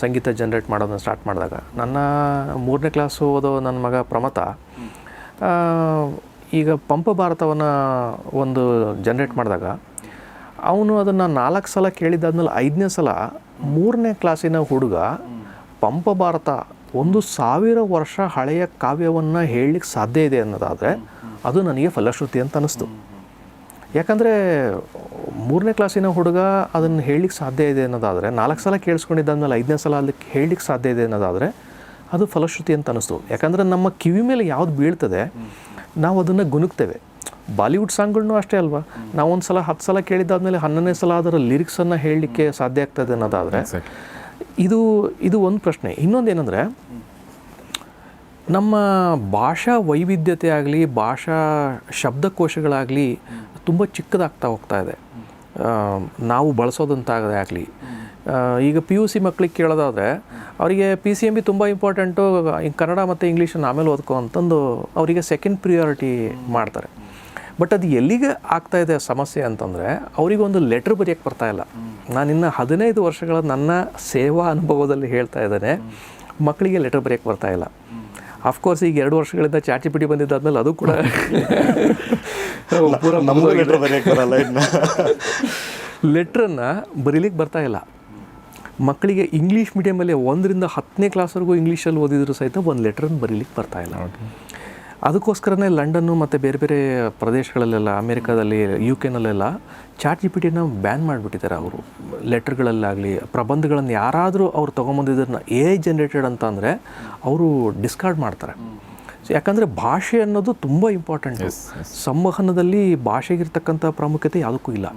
Speaker 3: ಸಂಗೀತ ಜನ್ರೇಟ್ ಮಾಡೋದನ್ನು ಸ್ಟಾರ್ಟ್ ಮಾಡಿದಾಗ ನನ್ನ 3ನೇ ಕ್ಲಾಸ್ ಓದೋ ನನ್ನ ಮಗ ಪ್ರಮಥ ಈಗ ಪಂಪ ಭಾರತವನ್ನು ಒಂದು ಜನ್ರೇಟ್ ಮಾಡಿದಾಗ ಅವನು ಅದನ್ನು 4 ಸಲ ಕೇಳಿದ್ದಾದ್ಮೇಲೆ 5ನೇ ಸಲ 3ನೇ ಕ್ಲಾಸಿನ ಹುಡುಗ ಪಂಪ ಭಾರತ 1000 ವರ್ಷ ಹಳೆಯ ಕಾವ್ಯವನ್ನು ಹೇಳಲಿಕ್ಕೆ ಸಾಧ್ಯ ಇದೆ ಅನ್ನೋದಾದರೆ ಅದು ನನಗೆ ಫಲಶ್ರುತಿ ಅಂತ ಅನ್ನಿಸ್ತು. ಯಾಕಂದರೆ 3ನೇ ಕ್ಲಾಸಿನ ಹುಡುಗ ಅದನ್ನು ಹೇಳಲಿಕ್ಕೆ ಸಾಧ್ಯ ಇದೆ ಅನ್ನೋದಾದರೆ 4 ಸಲ ಕೇಳಿಸ್ಕೊಂಡಿದ್ದಾದ್ಮೇಲೆ 5ನೇ ಸಲ ಅದಕ್ಕೆ ಹೇಳಲಿಕ್ಕೆ ಸಾಧ್ಯ ಇದೆ ಅನ್ನೋದಾದರೆ ಅದು ಫಲಶ್ರುತಿ ಅಂತ ಅನ್ನಿಸ್ತು. ಯಾಕಂದರೆ ನಮ್ಮ ಕಿವಿ ಮೇಲೆ ಯಾವುದು ಬೀಳ್ತದೆ ನಾವು ಅದನ್ನು ಗುನುಕ್ತೇವೆ. ಬಾಲಿವುಡ್ ಸಾಂಗ್ಗಳನ್ನೂ ಅಷ್ಟೇ ಅಲ್ವಾ, ನಾವು ಒಂದು ಸಲ 10 ಸಲ ಕೇಳಿದ್ದಾದ್ಮೇಲೆ 11ನೇ ಸಲ ಅದರ ಲಿರಿಕ್ಸನ್ನು ಹೇಳಲಿಕ್ಕೆ ಸಾಧ್ಯ ಆಗ್ತದೆ ಅನ್ನೋದಾದರೆ ಇದು ಒಂದು ಪ್ರಶ್ನೆ. ಇನ್ನೊಂದೇನೆಂದರೆ, ನಮ್ಮ ಭಾಷಾ ವೈವಿಧ್ಯತೆ ಆಗಲಿ ಭಾಷಾ ಶಬ್ದಕೋಶಗಳಾಗಲಿ ತುಂಬ ಚಿಕ್ಕದಾಗ್ತಾ ಹೋಗ್ತಾ ಇದೆ. ನಾವು ಬಳಸೋದಂತಾಗದೆ ಆಗಲಿ, ಈಗ PUC ಮಕ್ಕಳಿಗೆ ಕೇಳೋದಾದರೆ ಅವರಿಗೆ PCMB ತುಂಬ ಇಂಪಾರ್ಟೆಂಟು, ಕನ್ನಡ ಮತ್ತು ಇಂಗ್ಲೀಷನ್ನು ಆಮೇಲೆ ಓದ್ಕೊ ಅಂತಂದು ಅವರಿಗೆ ಸೆಕೆಂಡ್ ಪ್ರಿಯಾರಿಟಿ ಮಾಡ್ತಾರೆ. ಬಟ್ ಅದು ಎಲ್ಲಿಗೆ ಆಗ್ತಾಯಿದೆ ಸಮಸ್ಯೆ ಅಂತಂದರೆ, ಅವರಿಗೊಂದು ಲೆಟ್ರ್ ಬರೆಯೋಕ್ಕೆ ಬರ್ತಾಯಿಲ್ಲ. ನಾನಿನ್ನು 15 ವರ್ಷಗಳ ನನ್ನ ಸೇವಾ ಅನುಭವದಲ್ಲಿ ಹೇಳ್ತಾ ಇದ್ದೇನೆ, ಮಕ್ಕಳಿಗೆ ಲೆಟ್ರ್ ಬರೆಯೋಕ್ಕೆ ಬರ್ತಾಯಿಲ್ಲ. ಅಫ್ಕೋರ್ಸ್ ಈಗ 2 ವರ್ಷಗಳಿಂದ ChatGPT ಬಂದಿದ್ದಾದ್ಮೇಲೆ ಅದು ಕೂಡ ಲೆಟ್ರನ್ನು ಬರೀಲಿಕ್ಕೆ ಬರ್ತಾಯಿಲ್ಲ. ಮಕ್ಕಳಿಗೆ ಇಂಗ್ಲೀಷ್ ಮೀಡಿಯಮಲ್ಲಿ 1ರಿಂದ 10ನೇ ಕ್ಲಾಸ್ವರೆಗೂ ಇಂಗ್ಲೀಷಲ್ಲಿ ಓದಿದ್ರು ಸಹಿತ ಒಂದು ಲೆಟ್ರನ್ನು ಬರೀಲಿಕ್ಕೆ ಬರ್ತಾಯಿಲ್ಲ. ಅದಕ್ಕೋಸ್ಕರನೇ ಲಂಡನ್ನು ಮತ್ತು ಬೇರೆ ಬೇರೆ ಪ್ರದೇಶಗಳಲ್ಲೆಲ್ಲ, ಅಮೇರಿಕಾದಲ್ಲಿ, UK-ನಲ್ಲೆಲ್ಲ ChatGPT-ನ ಬ್ಯಾನ್ ಮಾಡಿಬಿಟ್ಟಿದ್ದಾರೆ. ಅವರು ಲೆಟ್ರ್ಗಳಲ್ಲಾಗಲಿ ಪ್ರಬಂಧಗಳನ್ನು ಯಾರಾದರೂ ಅವ್ರು ತೊಗೊಂಬಂದಿದ್ದನ್ನು AI ಜನ್ರೇಟೆಡ್ ಅಂತ ಅಂದರೆ ಅವರು ಡಿಸ್ಕಾರ್ಡ್ ಮಾಡ್ತಾರೆ. ಸೊ ಯಾಕಂದರೆ ಭಾಷೆ ಅನ್ನೋದು ತುಂಬ ಇಂಪಾರ್ಟೆಂಟು. ಸಂವಹನದಲ್ಲಿ ಭಾಷೆಗಿರ್ತಕ್ಕಂಥ ಪ್ರಾಮುಖ್ಯತೆ ಯಾವುದಕ್ಕೂ ಇಲ್ಲ.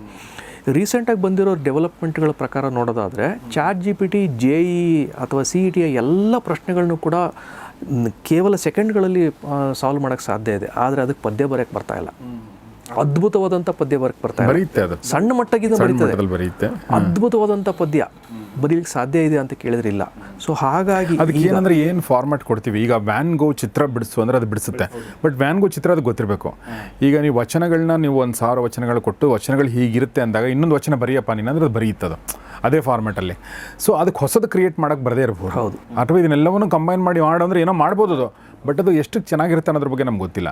Speaker 3: ರೀಸೆಂಟಾಗಿ ಬಂದಿರೋ ಡೆವಲಪ್ಮೆಂಟ್ಗಳ ಪ್ರಕಾರ ನೋಡೋದಾದರೆ ChatGPT JEE ಅಥವಾ CET ಎಲ್ಲ ಪ್ರಶ್ನೆಗಳನ್ನು ಕೂಡ ಕೇವಲ ಸೆಕೆಂಡ್ಗಳಲ್ಲಿ ಸಾಲ್ವ್ ಮಾಡೋಕ್ಕೆ ಸಾಧ್ಯ ಇದೆ. ಆದರೆ ಅದಕ್ಕೆ ಪದ್ಯ ಬರೆಯೋಕ್ಕೆ ಬರ್ತಾಯಿಲ್ಲ. ಅದ್ಭುತವಾದಂಥ ಪದ್ಯ ಬರೆಯೋಕ್ಕೆ ಬರ್ತಾಯಿಲ್ಲ. ಸಣ್ಣ ಮಟ್ಟಗಿಂದ ಬರೀತದೆ, ಅದ್ಭುತವಾದಂಥ ಪದ್ಯ ಬರೀಲಿಕ್ಕೆ ಸಾಧ್ಯ ಇದೆ ಅಂತ ಕೇಳಿದ್ರಿಲ್ಲ. ಸೊ ಹಾಗಾಗಿ
Speaker 2: ಅದಕ್ಕೆ ಏನಂದರೆ ಏನು ಫಾರ್ಮ್ಯಾಟ್ ಕೊಡ್ತೀವಿ. ಈಗ ವ್ಯಾನ್ ಗೋ ಚಿತ್ರ ಬಿಡಿಸು ಅಂದರೆ ಅದು ಬಿಡಿಸುತ್ತೆ, ಬಟ್ ವ್ಯಾನ್ ಗೋ ಚಿತ್ರ ಅದು ಗೊತ್ತಿರಬೇಕು. ಈಗ ನೀವು ವಚನಗಳನ್ನ ನೀವು 1000 ವಚನಗಳು ಕೊಟ್ಟು ವಚನಗಳು ಹೀಗಿರುತ್ತೆ ಅಂದಾಗ ಇನ್ನೊಂದು ವಚನ ಬರೆಯಪ್ಪ ನೀನು ಅಂದರೆ ಅದು ಬರೆಯುತ್ತದು ಅದೇ ಫಾರ್ಮ್ಯಾಟಲ್ಲಿ. ಸೊ ಅದಕ್ಕೆ ಹೊಸದು ಕ್ರಿಯೇಟ್ ಮಾಡೋಕ್ಕೆ ಬರದೇ ಇರ್ಬೋದು. ಹೌದು, ಅಥವಾ ಇದನ್ನೆಲ್ಲವನ್ನು ಕಂಬೈನ್ ಮಾಡಿ ಮಾಡೋಂದ್ರೆ ಏನೋ ಮಾಡ್ಬೋದು ಅದು, ಬಟ್ ಅದು ಎಷ್ಟು ಚೆನ್ನಾಗಿರುತ್ತೆ ಅನ್ನೋದ್ರ ಬಗ್ಗೆ ನಮ್ಗೆ ಗೊತ್ತಿಲ್ಲ.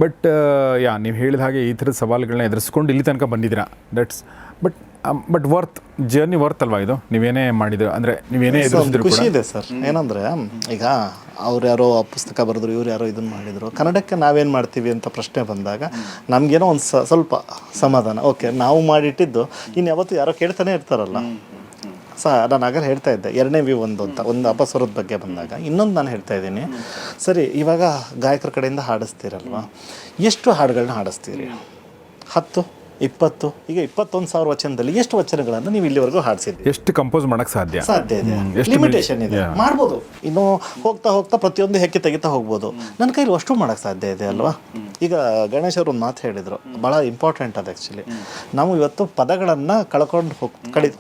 Speaker 2: ಬಟ್ ನೀವು ಹೇಳಿದ ಹಾಗೆ ಈ ಥರದ ಸವಾಲುಗಳನ್ನ ಎದುರಿಸ್ಕೊಂಡು ಇಲ್ಲಿ ತನಕ ಬಂದಿದ್ದೀರಾ. ಬಟ್ ಜರ್ನಿ ವರ್ತ್ ಅಲ್ವಾ ಇದು? ನೀವೇನೇ ಮಾಡಿದ್ರು ಅಂದರೆ ನೀವೇನೇ ಎದುರಿಸಿದ್ರು
Speaker 4: ಖುಷಿ ಇದೆ ಸರ್. ಏನಂದರೆ ಈಗ ಅವ್ರು ಯಾರೋ ಪುಸ್ತಕ ಬರೆದ್ರು, ಇವ್ರು ಯಾರೋ ಇದನ್ನು ಮಾಡಿದರು, ಕನ್ನಡಕ್ಕೆ ನಾವೇನು ಮಾಡ್ತೀವಿ ಅಂತ ಪ್ರಶ್ನೆ ಬಂದಾಗ ನಮಗೇನೋ ಒಂದು ಸ್ವಲ್ಪ ಸಮಾಧಾನ. ಓಕೆ, ನಾವು ಮಾಡಿಟ್ಟಿದ್ದು ಇನ್ನು ಯಾವತ್ತೂ ಯಾರೋ ಕೇಳ್ತಾನೆ ಇರ್ತಾರಲ್ಲ. ನಾನು ಆಗ ಹೇಳ್ತಾ ಇದ್ದೆ 2ನೇ ವ್ಯೂ ಒಂದು ಅಪಸ್ವರದ ಬಗ್ಗೆ ಬಂದಾಗ. ಇನ್ನೊಂದು ನಾನು ಹೇಳ್ತಾ ಇದ್ದೀನಿ, ಸರಿ ಇವಾಗ ಗಾಯಕರ ಕಡೆಯಿಂದ ಹಾಡಿಸ್ತೀರಲ್ವ, ಎಷ್ಟು ಹಾಡುಗಳನ್ನ ಹಾಡಿಸ್ತೀರಿ? 10 20 ಈಗ 21,000 ವಚನದಲ್ಲಿ ಎಷ್ಟು ವಚನಗಳನ್ನು ನೀವು ಇಲ್ಲಿವರೆಗೂ ಹಾಡಿಸಿದ್ರಿ?
Speaker 2: ಎಷ್ಟು ಕಂಪೋಸ್ ಮಾಡೋಕ್ಕೆ ಸಾಧ್ಯ
Speaker 4: ಇದೆ,
Speaker 2: ಎಷ್ಟು
Speaker 4: ಲಿಮಿಟೇಷನ್ ಇದೆ. ಮಾಡ್ಬೋದು, ಇನ್ನು ಹೋಗ್ತಾ ಹೋಗ್ತಾ ಪ್ರತಿಯೊಂದು ಹೆಕ್ಕಿ ತೆಗಿತಾ ಹೋಗ್ಬೋದು. ನನ್ನ ಕೈಲಿ ಅಷ್ಟು ಮಾಡೋಕ್ಕೆ ಸಾಧ್ಯ ಇದೆ ಅಲ್ವಾ? ಈಗ ಗಣೇಶ್ ಅವರು ಒಂದು ಮಾತು ಹೇಳಿದರು, ಭಾಳ ಇಂಪಾರ್ಟೆಂಟ್ ಅದು ಆ್ಯಕ್ಚುಲಿ. ನಾವು ಇವತ್ತು ಪದಗಳನ್ನು ಕಳ್ಕೊಂಡು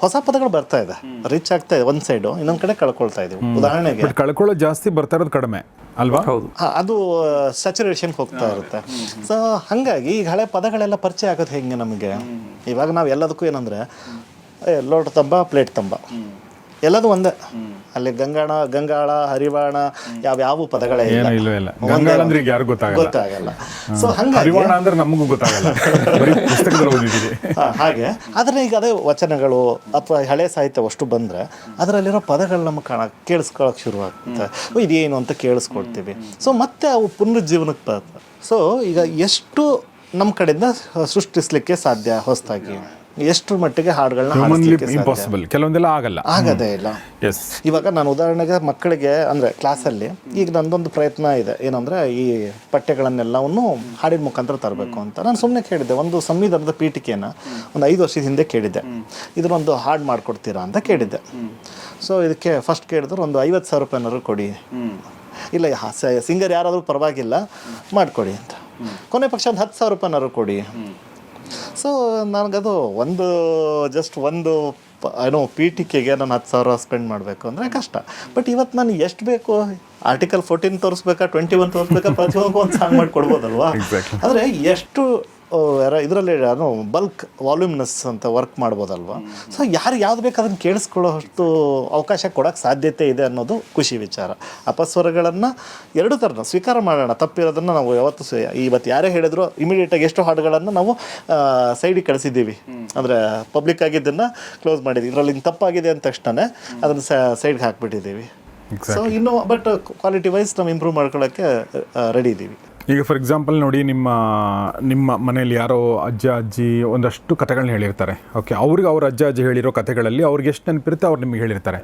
Speaker 4: ಹೊಸ ಪದಗಳು ಬರ್ತಾ ಇದೆ, ರೀಚ್ ಆಗ್ತಾ ಇದೆ ಒಂದು ಸೈಡು, ಇನ್ನೊಂದು ಕಡೆ ಕಳ್ಕೊಳ್ತಾ ಇದೀವಿ. ಉದಾಹರಣೆಗೆ
Speaker 2: ಕಳ್ಕೊಳ್ಳೋ ಜಾಸ್ತಿ ಬರ್ತಾ ಇರೋದು ಕಡಿಮೆ ಅಲ್ವಾ?
Speaker 3: ಹೌದು,
Speaker 4: ಅದು ಸ್ಯಾಚುರೇಷನ್ ಹೋಗ್ತಾ ಇರುತ್ತೆ. ಸೊ ಹಾಗಾಗಿ ಈಗ ಹಳೆ ಪದಗಳೆಲ್ಲ ಪರಿಚಯ ಆಗೋದು ಹೆಂಗೆ ನಮಗೆ? ಇವಾಗ ನಾವು ಎಲ್ಲದಕ್ಕೂ ಏನಂದರೆ ಲೋಟ ತಂಬ, ಪ್ಲೇಟ್ ತಂಬ, ಎಲ್ಲದೂ ಒಂದೇ. ಅಲ್ಲಿ ಗಂಗಾಳ, ಹರಿವಾಣ ಯಾವ್ಯಾವ ಪದಗಳೇ
Speaker 2: ಇಲ್ಲ. ಗಂಗಾಳ ಅಂದ್ರೆ ಯಾರು
Speaker 4: ಗೊತ್ತಾಗಲ್ಲ. ಸೊ ಹಂಗಾಗಿ
Speaker 2: ಹರಿವಾಣ ಅಂದ್ರೆ ನಮಗೂ ಗೊತ್ತಾಗಲ್ಲ, ಪುಸ್ತಕದಲ್ಲಿ ಓದಿದ್ದೀವಿ.
Speaker 4: ಹಾಗೆ ಆದರೆ ಈಗ ಅದೇ ವಚನಗಳು ಅಥವಾ ಹಳೆ ಸಾಹಿತ್ಯ ಅಷ್ಟು ಬಂದರೆ ಅದರಲ್ಲಿರೋ ಪದಗಳು ನಮಗೆ ಕೇಳಿಸ್ಕೊಳ್ಳೋಕೆ ಶುರುವಾಗುತ್ತೆ. ಇದೇನು ಅಂತ ಕೇಳಿಸ್ಕೊಳ್ತೀವಿ. ಸೊ ಮತ್ತೆ ಅವು ಪುನರುಜ್ಜೀವನಕ್ಕೆ ಬರುತ್ತೆ. ಸೊ ಈಗ ಎಷ್ಟು ನಮ್ಮ ಕಡೆಯಿಂದ ಸೃಷ್ಟಿಸ್ಲಿಕ್ಕೆ ಸಾಧ್ಯ ಹೊಸದಾಗಿ, ಎಷ್ಟು ಮಟ್ಟಿಗೆ ಹಾಡುಗಳನ್ನ
Speaker 2: ಇಂಪಾಸಿಬಲ್, ಕೆಲವೊಂದೆಲ್ಲ
Speaker 4: ಆಗದೇ ಇಲ್ಲ.
Speaker 2: ಎಸ್,
Speaker 4: ಇವಾಗ ನಾನು ಉದಾಹರಣೆಗೆ ಮಕ್ಕಳಿಗೆ ಅಂದರೆ ಕ್ಲಾಸಲ್ಲಿ ಈಗ ನಂದೊಂದು ಪ್ರಯತ್ನ ಇದೆ, ಏನಂದರೆ ಈ ಪಠ್ಯಗಳನ್ನೆಲ್ಲವನ್ನು ಹಾಡಿನ ಮುಖಾಂತರ ತರಬೇಕು ಅಂತ. ನಾನು ಸುಮ್ಮನೆ ಕೇಳಿದ್ದೆ, ಒಂದು ಸಂವಿಧಾನದ ಪೀಠಿಕೆಯನ್ನು ಒಂದು 5 ವರ್ಷದ ಹಿಂದೆ ಕೇಳಿದ್ದೆ, ಇದನ್ನೊಂದು ಹಾಡು ಮಾಡಿಕೊಡ್ತೀರಾ ಅಂತ ಕೇಳಿದ್ದೆ. ಸೊ ಇದಕ್ಕೆ ಫಸ್ಟ್ ಕೇಳಿದ್ರು ಒಂದು 50,000 ರೂಪಾಯಿನಾದ್ರು ಕೊಡಿ. ಇಲ್ಲ, ಸಿಂಗರ್ ಯಾರಾದರೂ ಪರವಾಗಿಲ್ಲ ಮಾಡಿಕೊಡಿ ಅಂತ. ಕೊನೆ ಪಕ್ಷ ಒಂದು 10,000 ರೂಪಾಯಿನಾದ್ರು ಕೊಡಿ. ಸೊ ನನಗದು ಒಂದು ಏನೋ ಪೀಠಿಕೆಗೆ ನಾನು 10,000 ಸ್ಪೆಂಡ್ ಮಾಡಬೇಕು ಅಂದರೆ ಕಷ್ಟ. ಬಟ್ ಇವತ್ತು ನಾನು ಎಷ್ಟು ಬೇಕು, ಆರ್ಟಿಕಲ್ 14 ತೋರಿಸ್ಬೇಕಾ, 21 ತೋರಿಸ್ಬೇಕಾ, ಪ್ರತಿಯೊಂದು ಒಂದು ಸಾಂಗ್ ಮಾಡಿ ಕೊಡ್ಬೋದಲ್ವಾ? ಆದರೆ ಎಷ್ಟು ಇದರಲ್ಲಿ ಬಲ್ಕ್ ವಾಲ್ಯೂಮ್ನೆಸ್ ಅಂತ ವರ್ಕ್ ಮಾಡ್ಬೋದಲ್ವ? ಸೊ ಯಾವ್ದು ಬೇಕು ಅದನ್ನು ಕೇಳಿಸ್ಕೊಳ್ಳೋಷ್ಟು ಅವಕಾಶ ಕೊಡೋಕ್ಕೆ ಸಾಧ್ಯತೆ ಇದೆ ಅನ್ನೋದು ಖುಷಿ ವಿಚಾರ. ಅಪಸ್ವರಗಳನ್ನು ಎರಡು ಥರನ ಸ್ವೀಕಾರ ಮಾಡೋಣ, ತಪ್ಪಿರೋದನ್ನು ನಾವು ಇವತ್ತು ಯಾರೇ ಹೇಳಿದ್ರು ಇಮಿಡಿಯೇಟಾಗಿ ಎಷ್ಟು ಹಾಡುಗಳನ್ನು ನಾವು ಸೈಡಿಗೆ ಕಳಿಸಿದ್ದೀವಿ, ಅಂದರೆ ಪಬ್ಲಿಕ್ ಆಗಿದ್ದನ್ನು ಕ್ಲೋಸ್ ಮಾಡಿದ್ದೀವಿ. ಇದರಲ್ಲಿ ತಪ್ಪಾಗಿದೆ ಅಂದ ತಕ್ಷಣ ಅದನ್ನು ಸೈಡ್ಗೆ ಹಾಕ್ಬಿಟ್ಟಿದ್ದೀವಿ. ಸೊ ಇನ್ನು ಬಟ್ ಕ್ವಾಲಿಟಿ ವೈಸ್ ನಾವು ಇಂಪ್ರೂವ್ ಮಾಡ್ಕೊಳ್ಳೋಕ್ಕೆ ರೆಡಿ ಇದ್ದೀವಿ.
Speaker 2: ಈಗ ಫಾರ್ ಎಕ್ಸಾಂಪಲ್ ನೋಡಿ, ನಿಮ್ಮ ಮನೇಲಿ ಯಾರೋ ಅಜ್ಜ ಅಜ್ಜಿ ಒಂದಷ್ಟು ಕಥೆಗಳನ್ನ ಹೇಳಿರ್ತಾರೆ. ಓಕೆ, ಅವ್ರಿಗೆ ಅವ್ರ ಅಜ್ಜ ಅಜ್ಜಿ ಹೇಳಿರೋ ಕಥೆಗಳಲ್ಲಿ ಅವ್ರಿಗೆ ಎಷ್ಟು ನೆನಪಿರುತ್ತೆ ಅವ್ರು ನಿಮಗೆ ಹೇಳಿರ್ತಾರೆ,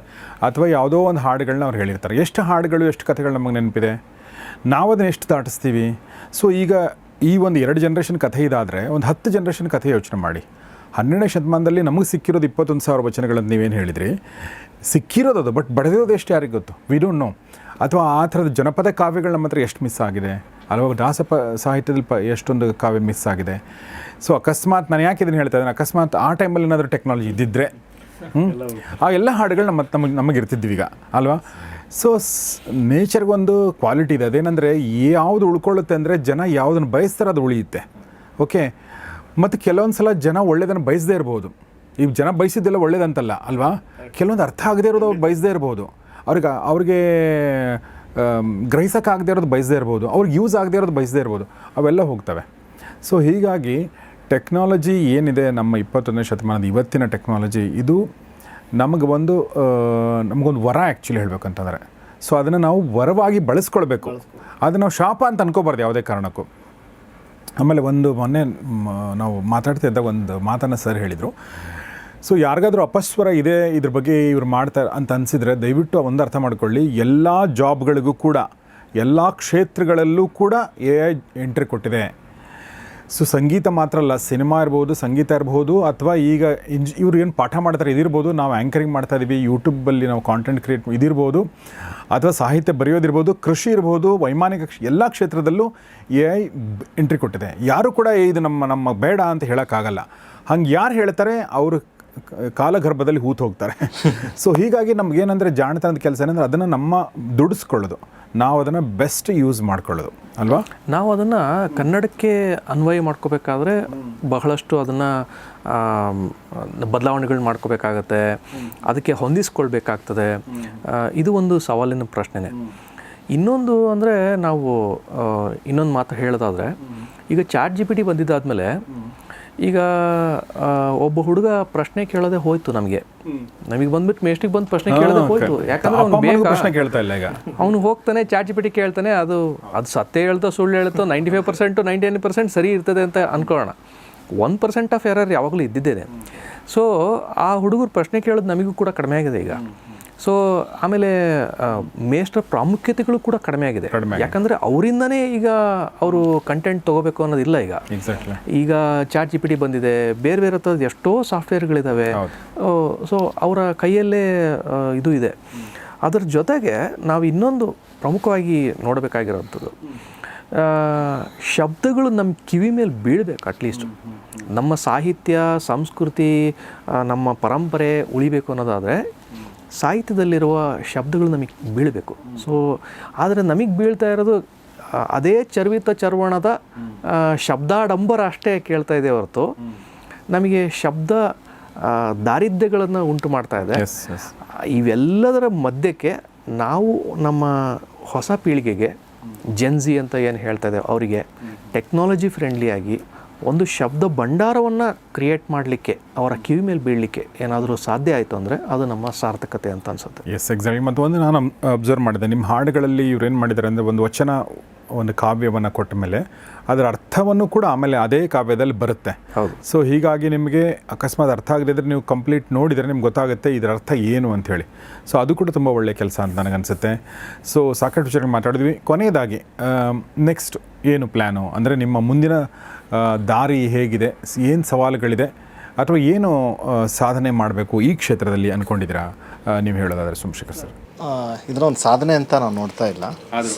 Speaker 2: ಅಥವಾ ಯಾವುದೋ ಒಂದು ಹಾಡುಗಳನ್ನ ಅವ್ರು ಹೇಳಿರ್ತಾರೆ. ಎಷ್ಟು ಹಾಡುಗಳು, ಎಷ್ಟು ಕಥೆಗಳು ನಮಗೆ ನೆನಪಿದೆ, ನಾವು ಅದನ್ನ ಎಷ್ಟು ದಾಟಿಸ್ತೀವಿ? ಸೊ ಈಗ ಈ ಒಂದು 2 ಜನ್ರೇಷನ್ ಕಥೆ ಇದಾದರೆ ಒಂದು 10 ಜನ್ರೇಷನ್ ಕಥೆ ಯೋಚನೆ ಮಾಡಿ. 12ನೇ ಶತಮಾನದಲ್ಲಿ ನಮಗೆ ಸಿಕ್ಕಿರೋದು 21,000 ವಚನಗಳಂತ ನೀವೇನು ಹೇಳಿದ್ರಿ, ಸಿಕ್ಕಿರೋದು, ಬಟ್ ಬರೆದಿರೋದು ಎಷ್ಟು ಯಾರಿಗೆ ಗೊತ್ತು? We don't know. ಅಥವಾ ಆ ಥರದ ಜನಪದ ಕಾವ್ಯಗಳು ನಮ್ಮ ಹತ್ರ ಎಷ್ಟು ಮಿಸ್ ಆಗಿದೆ ಅಲ್ವಾ? ದಾಸ ಸಾಹಿತ್ಯದಲ್ಲಿ ಎಷ್ಟೊಂದು ಕಾವ್ಯ ಮಿಸ್ ಆಗಿದೆ. ಸೊ ಅಕಸ್ಮಾತ್ ನಾನು ಯಾಕೆ ಇದನ್ನು ಹೇಳ್ತಾ ಇದ್ದೀನಿ, ಅಕಸ್ಮಾತ್ ಆ ಟೈಮಲ್ಲಿ ಏನಾದರೂ ಟೆಕ್ನಾಲಜಿ ಇದ್ದಿದ್ದರೆ ಆ ಎಲ್ಲ ಹಾಡುಗಳು ನಮಗೆ ಇರ್ತಿದ್ವಿ ಈಗ ಅಲ್ವಾ? ಸೊ ನೇಚರ್ಗೊಂದು ಕ್ವಾಲಿಟಿ ಇದೆ, ಅದೇನೆಂದರೆ ಯಾವುದು ಉಳ್ಕೊಳ್ಳುತ್ತೆ ಅಂದರೆ ಜನ ಯಾವುದನ್ನು ಬಯಸ್ತಾರೆ ಅದು ಉಳಿಯುತ್ತೆ. ಓಕೆ, ಮತ್ತು ಕೆಲವೊಂದು ಸಲ ಜನ ಒಳ್ಳೆಯದನ್ನು ಬಯಸದೇ ಇರ್ಬೋದು. ಈಗ ಜನ ಬಯಸಿದ್ದೆಲ್ಲ ಒಳ್ಳೇದಂತಲ್ಲ ಅಲ್ವಾ? ಕೆಲವೊಂದು ಅರ್ಥ ಆಗದೇ ಇರೋದು ಅವ್ರು ಬಯಸದೇ ಇರ್ಬೋದು, ಅವ್ರಿಗೆ ಗ್ರಹಿಸೋಕ್ಕಾಗದೇ ಇರೋದು ಬಯಸದೇ ಇರ್ಬೋದು, ಅವ್ರಿಗೆ ಯೂಸ್ ಆಗದೇ ಇರೋದು ಬಯಸದೇ ಇರ್ಬೋದು, ಅವೆಲ್ಲ ಹೋಗ್ತವೆ. ಸೊ ಹೀಗಾಗಿ ಟೆಕ್ನಾಲಜಿ ಏನಿದೆ ನಮ್ಮ 21ನೇ ಶತಮಾನದ ಇವತ್ತಿನ ಟೆಕ್ನಾಲಜಿ, ಇದು ನಮಗೊಂದು ವರ ಆ್ಯಕ್ಚುಲಿ ಹೇಳ್ಬೇಕಂತಂದರೆ. ಸೊ ಅದನ್ನು ನಾವು ವರವಾಗಿ ಬಳಸ್ಕೊಳ್ಬೇಕು, ಅದನ್ನು ನಾವು ಶಾಪ ಅಂತ ಅನ್ಕೋಬಾರ್ದು ಯಾವುದೇ ಕಾರಣಕ್ಕೂ. ಆಮೇಲೆ ಮೊನ್ನೆ ನಾವು ಮಾತಾಡ್ತಾ ಇದ್ದಾಗ ಒಂದು ಮಾತನ್ನು ಸರ್ ಹೇಳಿದರು. ಸೊ ಯಾರಿಗಾದ್ರೂ ಅಪಸ್ವರ ಇದೆ, ಇದ್ರ ಬಗ್ಗೆ ಇವ್ರು ಮಾಡ್ತಾರೆ ಅಂತ ಅನಿಸಿದರೆ ದಯವಿಟ್ಟು ಒಂದು ಅರ್ಥ ಮಾಡ್ಕೊಳ್ಳಿ, ಎಲ್ಲ ಜಾಬ್ಗಳಿಗೂ ಕೂಡ, ಎಲ್ಲ ಕ್ಷೇತ್ರಗಳಲ್ಲೂ ಕೂಡ AI ಎಂಟ್ರಿ ಕೊಟ್ಟಿದೆ. ಸೊ ಸಂಗೀತ ಮಾತ್ರ ಅಲ್ಲ, ಸಿನಿಮಾ ಇರ್ಬೋದು, ಸಂಗೀತ ಇರ್ಬೋದು, ಅಥವಾ ಈಗ ಇವ್ರು ಏನು ಪಾಠ ಮಾಡ್ತಾರೆ ಇದಿರ್ಬೋದು, ನಾವು ಆ್ಯಂಕರಿಂಗ್ ಮಾಡ್ತಾಯಿದ್ದೀವಿ, ಯೂಟ್ಯೂಬಲ್ಲಿ ನಾವು ಕಾಂಟೆಂಟ್ ಕ್ರಿಯೇಟ್ ಇದಿರ್ಬೋದು, ಅಥವಾ ಸಾಹಿತ್ಯ ಬರೆಯೋದಿರ್ಬೋದು, ಕೃಷಿ ಇರ್ಬೋದು, ವೈಮಾನಿಕ ಎಲ್ಲ ಕ್ಷೇತ್ರದಲ್ಲೂ AI ಎಂಟ್ರಿ ಕೊಟ್ಟಿದೆ. ಯಾರು ಕೂಡ ಇದು ನಮ್ಮ ಬೇಡ ಅಂತ ಹೇಳೋಕ್ಕಾಗಲ್ಲ. ಹಂಗೆ ಯಾರು ಹೇಳ್ತಾರೆ ಅವರು ಕಾಲಗರ್ಭದಲ್ಲಿ ಹೂತು ಹೋಗ್ತಾರೆ. ಸೊ ಹೀಗಾಗಿ ನಮಗೇನಂದರೆ ಜಾಣತನದ ಕೆಲಸ ಏನಂದರೆ ಅದನ್ನು ನಮ್ಮ ದುಡಿಸ್ಕೊಳ್ಳೋದು, ನಾವು ಅದನ್ನು ಬೆಸ್ಟ್ ಯೂಸ್ ಮಾಡ್ಕೊಳ್ಳೋದು ಅಲ್ವಾ?
Speaker 3: ನಾವು ಅದನ್ನು ಕನ್ನಡಕ್ಕೆ ಅನ್ವಯ ಮಾಡ್ಕೋಬೇಕಾದ್ರೆ ಬಹಳಷ್ಟು ಅದನ್ನು ಬದಲಾವಣೆಗಳು ಮಾಡ್ಕೋಬೇಕಾಗತ್ತೆ, ಅದಕ್ಕೆ ಹೊಂದಿಸ್ಕೊಳ್ಬೇಕಾಗ್ತದೆ. ಇದು ಒಂದು ಸವಾಲಿನ ಪ್ರಶ್ನೆನೇ. ಇನ್ನೊಂದು ಅಂದರೆ ನಾವು ಇನ್ನೊಂದು ಮಾತು ಹೇಳೋದಾದರೆ, ಈಗ ChatGPT ಬಂದಿದ್ದಾದಮೇಲೆ ಈಗ ಒಬ್ಬ ಹುಡುಗ ಪ್ರಶ್ನೆ ಕೇಳೋದೇ ಹೋಯ್ತು. ನಮಗೆ ಬಂದ್ಬಿಟ್ಟು ಮೇಸ್ಟಿಗೆ ಬಂದು ಪ್ರಶ್ನೆ ಕೇಳೋದೇ ಹೋಯ್ತು. ಯಾಕಂದ್ರೆ ಅವ್ನು
Speaker 2: ಪ್ರಶ್ನೆ ಕೇಳ್ತಾ ಇಲ್ಲ. ಈಗ
Speaker 3: ಅವನು ಹೋಗ್ತಾನೆ ChatGPT ಕೇಳ್ತಾನೆ, ಅದು ಸತ್ಯ ಹೇಳ್ತೋ ಸುಳ್ಳು ಹೇಳ್ತೋ 95% 99% ಸರಿ ಇರ್ತದೆ ಅಂತ ಅನ್ಕೊಳ್ಳೋಣ. 1% ಆಫ್ ಎರರ್ ಯಾವಾಗಲೂ ಇದ್ದಿದ್ದೇನೆ. ಸೊ ಆ ಹುಡುಗರು ಪ್ರಶ್ನೆ ಕೇಳೋದು ನಮಗೂ ಕೂಡ ಕಡಿಮೆ ಆಗಿದೆ ಈಗ. ಸೊ ಆಮೇಲೆ ಮೇಷ್ಟ್ರ ಪ್ರಾಮುಖ್ಯತೆಗಳು ಕೂಡ ಕಡಿಮೆ ಆಗಿದೆ. ಯಾಕಂದರೆ ಅವರಿಂದನೇ ಈಗ ಅವರು ಕಂಟೆಂಟ್ ತೊಗೋಬೇಕು ಅನ್ನೋದಿಲ್ಲ. ಈಗ ಈಗ ಚಾಟ್ ಜಿ ಪಿ ಟಿ ಬಂದಿದೆ, ಬೇರೆ ಬೇರೆ ಥರದ್ದು ಎಷ್ಟೋ ಸಾಫ್ಟ್ವೇರ್ಗಳಿದ್ದಾವೆ. ಸೊ ಅವರ ಕೈಯಲ್ಲೇ ಇದು ಇದೆ. ಅದರ ಜೊತೆಗೆ ನಾವು ಇನ್ನೊಂದು ಪ್ರಮುಖವಾಗಿ ನೋಡಬೇಕಾಗಿರೋಂಥದ್ದು, ಶಬ್ದಗಳು ನಮ್ಮ ಕಿವಿ ಮೇಲೆ ಬೀಳಬೇಕು. ಅಟ್ಲೀಸ್ಟ್ ನಮ್ಮ ಸಾಹಿತ್ಯ, ಸಂಸ್ಕೃತಿ, ನಮ್ಮ ಪರಂಪರೆ ಉಳಿಬೇಕು ಅನ್ನೋದಾದರೆ ಸಾಹಿತ್ಯದಲ್ಲಿರುವ ಶಬ್ದಗಳು ನಮಗೆ ಬೀಳಬೇಕು. ಸೊ ಆದರೆ ನಮಗೆ ಬೀಳ್ತಾ ಇರೋದು ಅದೇ ಚರ್ವಿತ ಚರ್ವಣದ ಶಬ್ದಾಡಂಬರ ಅಷ್ಟೇ ಕೇಳ್ತಾ ಇದೆ ಹೊರತು ನಮಗೆ ಶಬ್ದ ದಾರಿದ್ರ್ಯಗಳನ್ನು ಉಂಟು ಮಾಡ್ತಾ ಇದೆ. ಇವೆಲ್ಲದರ ಮಧ್ಯಕ್ಕೆ ನಾವು ನಮ್ಮ ಹೊಸ ಪೀಳಿಗೆಗೆ ಜೆನ್ಜಿ ಅಂತ ಏನು ಹೇಳ್ತಾ ಇದೆ ಅವರಿಗೆ ಟೆಕ್ನಾಲಜಿ ಫ್ರೆಂಡ್ಲಿಯಾಗಿ ಒಂದು ಶಬ್ದ ಭಂಡಾರವನ್ನು ಕ್ರಿಯೇಟ್ ಮಾಡಲಿಕ್ಕೆ, ಅವರ ಕಿವಿ ಮೇಲೆ ಬೀಳಲಿಕ್ಕೆ ಏನಾದರೂ ಸಾಧ್ಯ ಆಯಿತು ಅಂದರೆ ಅದು ನಮ್ಮ ಸಾರ್ಥಕತೆ ಅಂತ ಅನಿಸುತ್ತೆ.
Speaker 2: Yes, exactly. ಮತ್ತು ಒಂದು ನಾನು ಅಬ್ಸರ್ವ್ ಮಾಡಿದೆ, ನಿಮ್ಮ ಹಾಡುಗಳಲ್ಲಿ ಇವ್ರು ಏನು ಮಾಡಿದ್ದಾರೆ ಅಂದರೆ ಒಂದು ವಚನ, ಒಂದು ಕಾವ್ಯವನ್ನು ಕೊಟ್ಟ ಮೇಲೆ ಅದರ ಅರ್ಥವನ್ನು ಕೂಡ ಆಮೇಲೆ ಅದೇ ಕಾವ್ಯದಲ್ಲಿ ಬರುತ್ತೆ.
Speaker 3: ಹೌದು.
Speaker 2: ಸೊ ಹೀಗಾಗಿ ನಿಮಗೆ ಅಕಸ್ಮಾತ್ ಅರ್ಥ ಆಗದಿದ್ದರೆ ನೀವು ಕಂಪ್ಲೀಟ್ ನೋಡಿದರೆ ನಿಮ್ಗೆ ಗೊತ್ತಾಗುತ್ತೆ ಇದರ ಅರ್ಥ ಏನು ಅಂಥೇಳಿ. ಸೊ ಅದು ಕೂಡ ತುಂಬ ಒಳ್ಳೆಯ ಕೆಲಸ ಅಂತ ನನಗನ್ಸುತ್ತೆ. ಸೊ ಸಾಕಷ್ಟು ವಿಷಯಗಳು ಮಾತಾಡಿದ್ವಿ. ಕೊನೆಯದಾಗಿ ನೆಕ್ಸ್ಟ್ ಏನು ಪ್ಲ್ಯಾನು ಅಂದರೆ ನಿಮ್ಮ ಮುಂದಿನ ದಾರಿ ಹೇಗಿದೆ, ಏನು ಸವಾಲುಗಳಿದೆ, ಅಥವಾ ಏನು ಸಾಧನೆ ಮಾಡಬೇಕು ಈ ಕ್ಷೇತ್ರದಲ್ಲಿ ಅಂದ್ಕೊಂಡಿದ್ದೀರಾ ನೀವು ಹೇಳೋದಾದರೆ ಸೋಮಶೇಖರ್ ಸರ್?
Speaker 4: ಇದರ ಒಂದು ಸಾಧನೆ ಅಂತ ನಾವು ನೋಡ್ತಾ ಇಲ್ಲ,